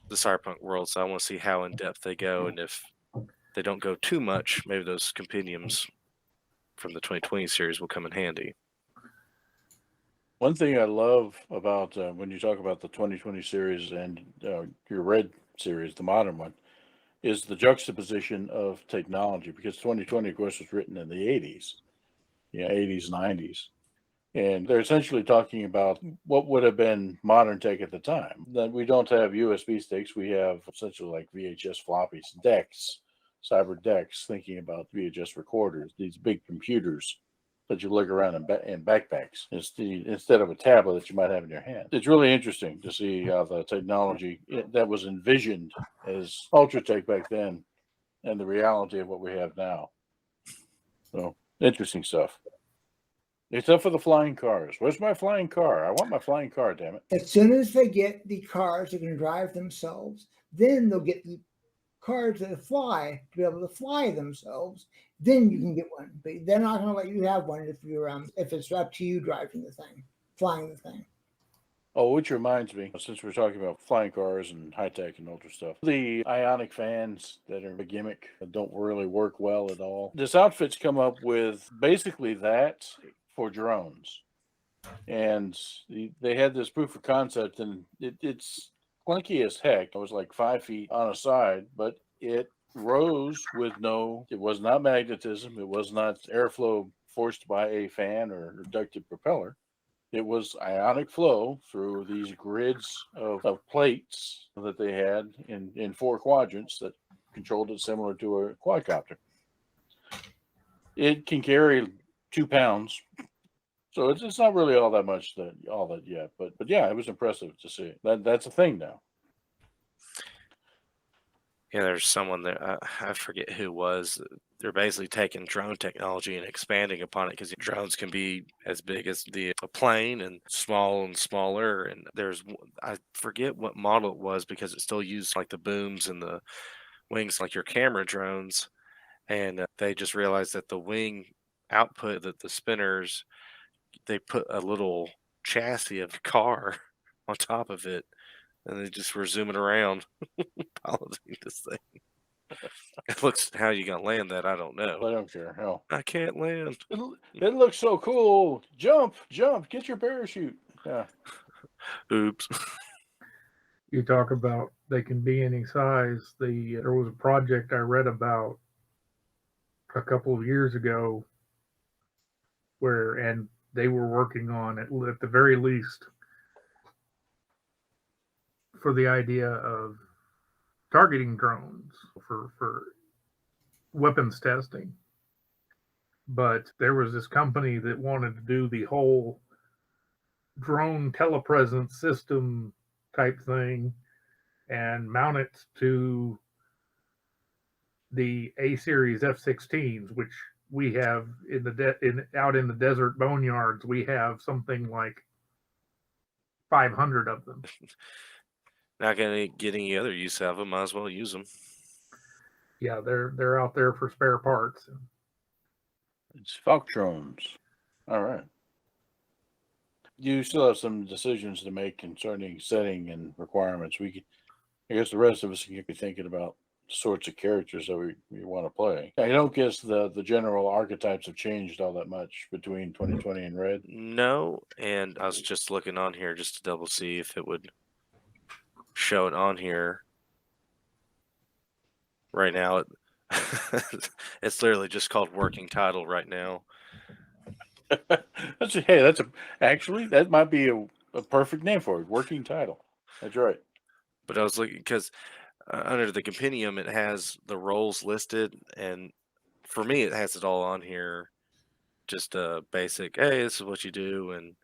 the cyberpunk world. So I want to see how in depth they go, and if they don't go too much, maybe those compendiums from the 2020 series will come in handy. One thing I love about when you talk about the 2020 series and your Red series, the modern one, is the juxtaposition of technology because 2020, of course, was written in the 80s, 80s, 90s. And they're essentially talking about what would have been modern tech at the time. That we don't have USB sticks, we have essentially like VHS floppies, decks, cyber decks, thinking about VHS recorders, these big computers that you lug around in backpacks instead of a tablet that you might have in your hand. It's really interesting to see how the technology that was envisioned as ultra tech back then and the reality of what we have now. So interesting stuff. Except for the flying cars. Where's my flying car? I want my flying car, damn it. As soon as they get the cars that can drive themselves, then they'll get the cars that fly to be able to fly themselves. Then you can get one, but they're not going to let you have one if it's up to you driving the thing, flying the thing. Oh, which reminds me, since we're talking about flying cars and high tech and ultra stuff, the ionic fans that are a gimmick that don't really work well at all. This outfit's come up with basically that for drones. And they had this proof of concept, and it's clunky as heck. It was like 5 feet on a side, but it rose with it was not magnetism, it was not airflow forced by a fan or ducted propeller. It was ionic flow through these grids of plates that they had in four quadrants that controlled it similar to a quadcopter. It can carry 2 pounds, so it's not really all that yet. But yeah, it was impressive to see. That's a thing now. Yeah, there's someone there. I forget who it was. They're basically taking drone technology and expanding upon it because drones can be as big as a plane and small and smaller. And I forget what model it was because it still used like the booms and the wings like your camera drones. And they just realized that the wing output, that the spinners, they put a little chassis of a car on top of it, and they just were zooming around piloting this thing. It looks, how you gonna land that? I don't know. I don't care. Hell, I can't land. it looks so cool. Jump, get your parachute. Yeah. Oops. You talk about they can be any size. There was a project I read about a couple of years ago and they were working on it at the very least for the idea of targeting drones for weapons testing. But there was this company that wanted to do the whole drone telepresence system type thing and mount it to the A series F-16s, which we have out in the desert boneyards. We have something like 500 of them. Not gonna get any other use out of them. Might as well use them. Yeah, they're out there for spare parts. It's Falctrons. All right. You still have some decisions to make concerning setting and requirements. I guess the rest of us can be thinking about sorts of characters that we want to play. I don't guess the general archetypes have changed all that much between 2020 and Red. No, and I was just looking on here just to double see if it would show it on here. Right now, it's literally just called working title right now. Actually, that might be a perfect name for it. Working title. That's right. But I was looking because under the compendium, it has the roles listed, and for me, it has it all on here. Just a basic, hey, this is what you do, and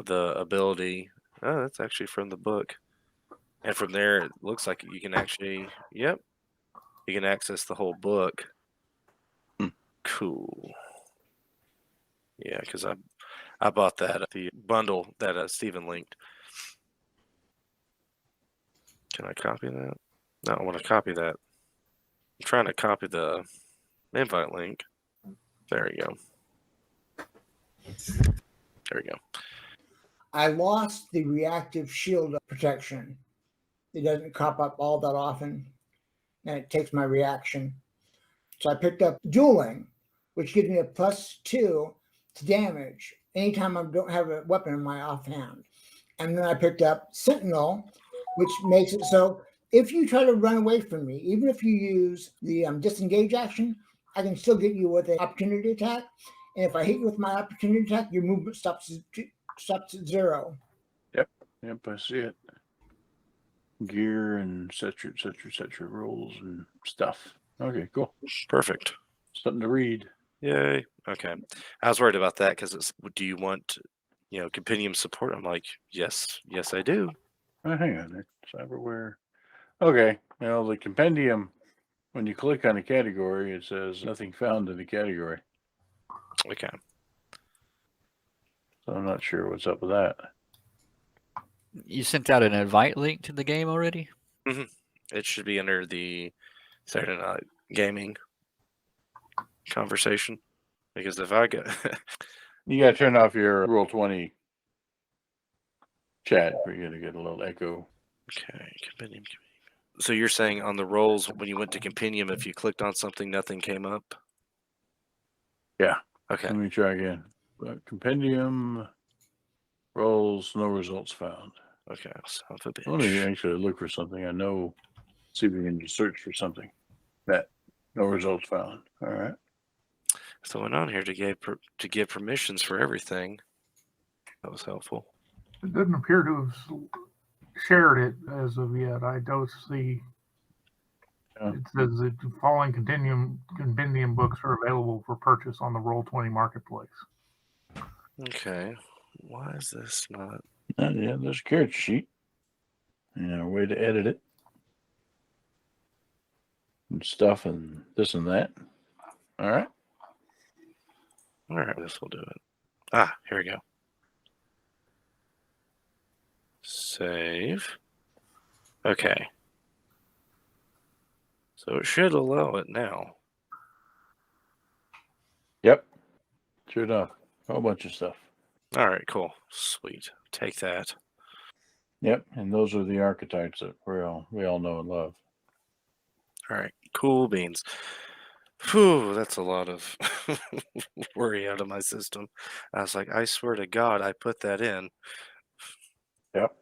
the ability. Oh, that's actually from the book. And from there, it looks like you can actually, you can access the whole book. Cool. Yeah, because I bought that the bundle that Steven linked. Can I copy that? No, I want to copy that. I'm trying to copy the invite link. There you go. There we go. I lost the reactive shield protection. It doesn't crop up all that often, and it takes my reaction. So I picked up dueling, which gives me a +2 to damage anytime I don't have a weapon in my offhand. And then I picked up sentinel, which makes it so if you try to run away from me, even if you use the disengage action, I can still get you with an opportunity attack. And if I hit you with my opportunity attack, your movement stops at 0. Yep, I see it. Gear and set your rules and stuff. Okay, cool. Perfect. Something to read. Yay. Okay. I was worried about that because it's, do you want, compendium support? I'm like, yes, I do. Oh, hang on there. Cyberware. Okay. Well, the compendium, when you click on a category, it says nothing found in the category. Okay. So I'm not sure what's up with that. You sent out an invite link to the game already? Mm-hmm. It should be under the Saturday Night Gaming conversation. Because if I go... You got to turn off your Roll20 chat or you're going to get a little echo. Okay. Compendium. So you're saying on the rolls, when you went to compendium, if you clicked on something, nothing came up? Yeah. Okay. Let me try again. Compendium rolls, no results found. Okay. Son of a bitch. Let me actually look for something. I know. See if we can search for something. That no results found. All right. So I went on here to give permissions for everything. That was helpful. It doesn't appear to have shared it as of yet. I don't see. Yeah. It says that the following compendium books are available for purchase on the Roll20 marketplace. Okay. Why is this not? Yeah, there's a character sheet. A way to edit it. And stuff and this and that. All right. All right, this will do it. Ah, here we go. Save. Okay. So it should allow it now. Yep. Sure enough. A whole bunch of stuff. All right, cool. Sweet. Take that. Yep. And those are the archetypes that we all know and love. All right. Cool beans. Whew, that's a lot of worry out of my system. I was like, I swear to God, I put that in. Yep.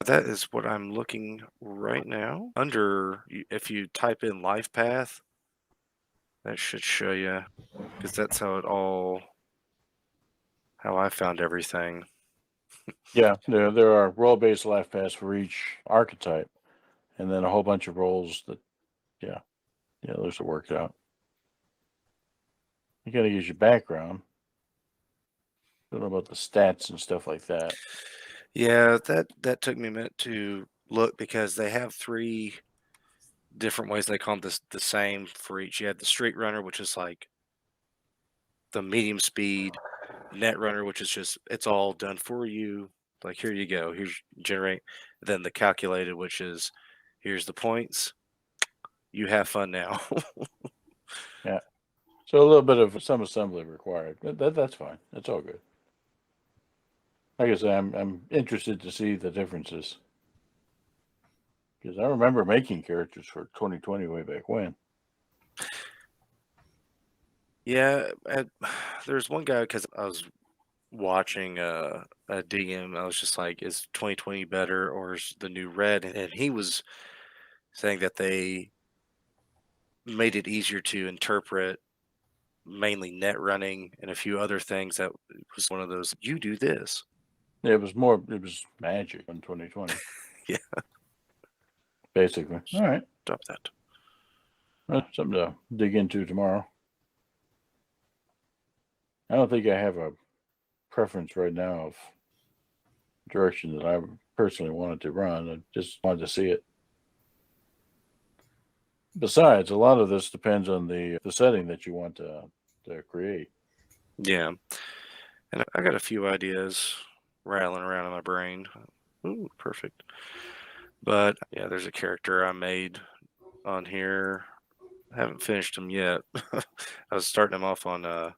That is what I'm looking right now. If you type in life path, that should show you, because that's how I found everything. Yeah, there are role-based life paths for each archetype. and then a whole bunch of roles that, yeah, those are worked out. You got to use your background. Don't know about the stats and stuff like that. Yeah, that took me a minute to look because they have 3 different ways they call them the same for each. You had the street runner, which is like the medium speed, net runner, which is just it's all done for you. Like here you go, here's generate. Then the calculated, which is here's the points. You have fun now. Yeah. So a little bit of some assembly required. That's fine. That's all good. Like I say, I'm interested to see the differences. Because I remember making characters for 2020 way back when. Yeah, there's one guy because I was watching a DM. I was just like, is 2020 better or is the new red? And he was saying that they made it easier to interpret mainly net running and a few other things that was one of those you do this. Yeah, it was magic in 2020. Yeah. Basically. All right. Stop that. Something to dig into tomorrow. I don't think I have a preference right now of direction that I personally wanted to run. I just wanted to see it. Besides, a lot of this depends on the setting that you want to create. Yeah. And I got a few ideas rattling around in my brain. Ooh, perfect. But yeah, there's a character I made on here. I haven't finished him yet. I was starting him off on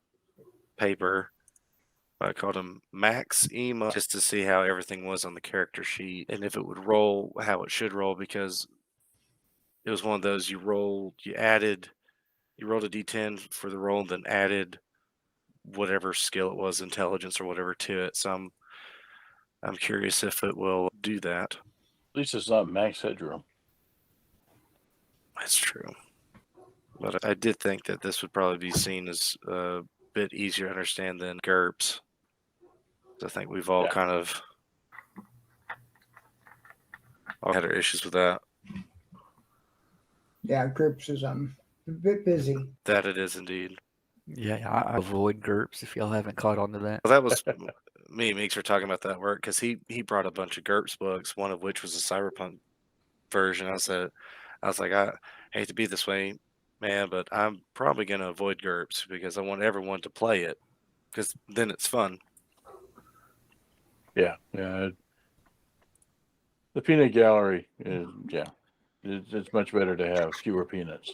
paper. I called him Max Emo just to see how everything was on the character sheet and if it would roll how it should roll because it was one of those you rolled a d10 for the roll and then added whatever skill it was, intelligence or whatever to it. So I'm curious if it will do that. At least it's not max headroom. That's true. But I did think that this would probably be seen as a bit easier to understand than GURPS. I think we've all kind of all had our issues with that. Yeah, GURPS is a bit busy. That it is indeed. Yeah, I avoid GURPS if y'all haven't caught on to that. Well, that was me and Meeks were talking about that work because he brought a bunch of GURPS books, one of which was a cyberpunk version. I was like, I hate to be this way, man, but I'm probably going to avoid GURPS because I want everyone to play it because then it's fun. Yeah. The peanut gallery is, it's much better to have fewer peanuts.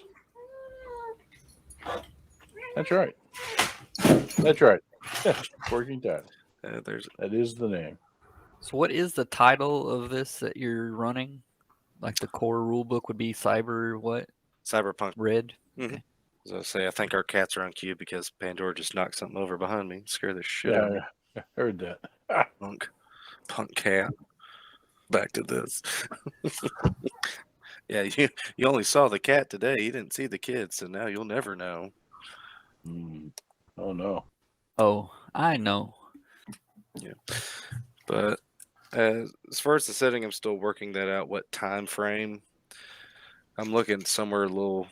That's right. That's right. Working title. That is the name. So what is the title of this that you're running? Like the core rule book would be Cyberpunk Red? Mm-hmm. Okay. As I say, I think our cats are on cue because Pandora just knocked something over behind me. Scare the shit out of me. I heard that. Punk cat. Back to this. Yeah, you only saw the cat today. You didn't see the kids, so now you'll never know. Oh, no. Oh, I know. Yeah. But as far as the setting, I'm still working that out. What time frame? I'm looking somewhere a little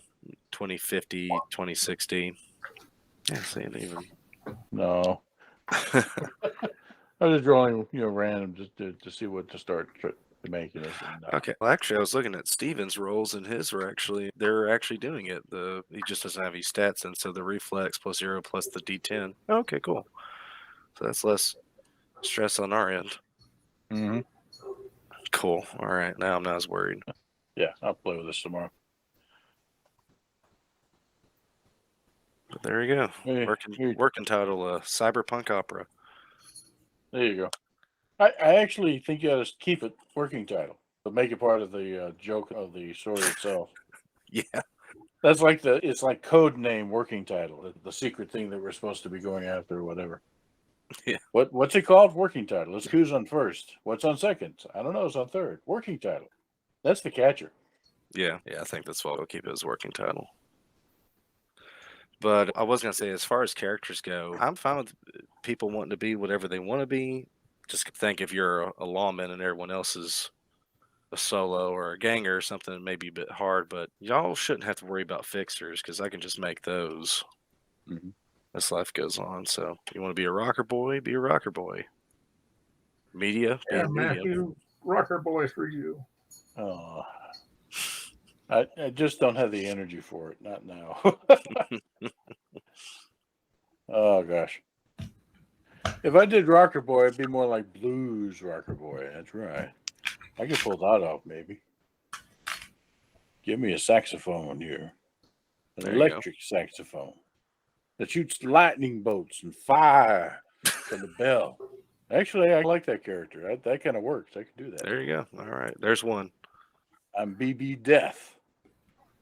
2050, 2060. Yeah, saying even. No. I was just rolling, random just to see what to start making it. Okay. Well, actually, I was looking at Steven's rolls, and they're actually doing it. He just doesn't have any stats, and so the reflex plus 0 plus the D10. Okay, cool. So that's less stress on our end. Mm-hmm. Cool. All right. Now I'm not as worried. Yeah, I'll play with this tomorrow. But there you go. Working title, Cyberpunk Opera. There you go. I actually think you ought to keep it working title, but make it part of the joke of the story itself. Yeah. That's it's like code name working title, the secret thing that we're supposed to be going after or whatever. Yeah. What's it called? Working title. Who's on first? What's on second? I don't know. It's on third. Working title. That's the catcher. Yeah. I think that's what we'll keep it as working title. But I was going to say, as far as characters go, I'm fine with people wanting to be whatever they want to be. Just think if you're a lawman and everyone else is a solo or a ganger or something that may be a bit hard, but y'all shouldn't have to worry about fixers because I can just make those Mhm. as life goes on. So you want to be a rocker boy, be a rocker boy. Media, be Yeah, a media. Matthew, rocker boy for you. Oh, I just don't have the energy for it. Not now. Oh gosh. If I did rocker boy, it'd be more like blues rocker boy. That's right. I could pull that off maybe. Give me a saxophone here, an There you go. electric saxophone that shoots lightning bolts and fire from the bell. Actually, I like that character. That kind of works. I could do that. There you go. All right. There's one. I'm BB Death.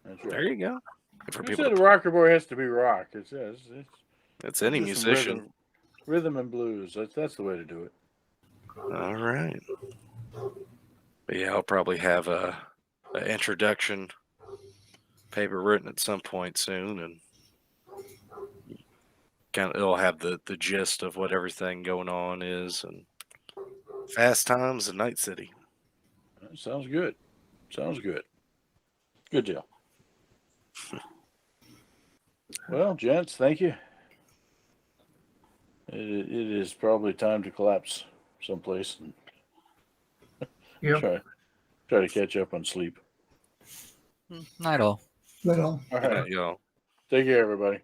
That's right. There you go. For Who people said to, a rocker boy has to be rock? It's it's any do some musician. rhythm and blues. That's the way to do it. All right. But yeah, I'll probably have a introduction paper written at some point soon, and kind of it'll have the gist of what everything going on is, and Fast Times in Night City. That sounds good. Sounds good. Good deal. Well, gents, thank you. It is probably time to collapse someplace and Yep. try to catch up on sleep. Not all. But All Good right. night, y'all. Take care, everybody.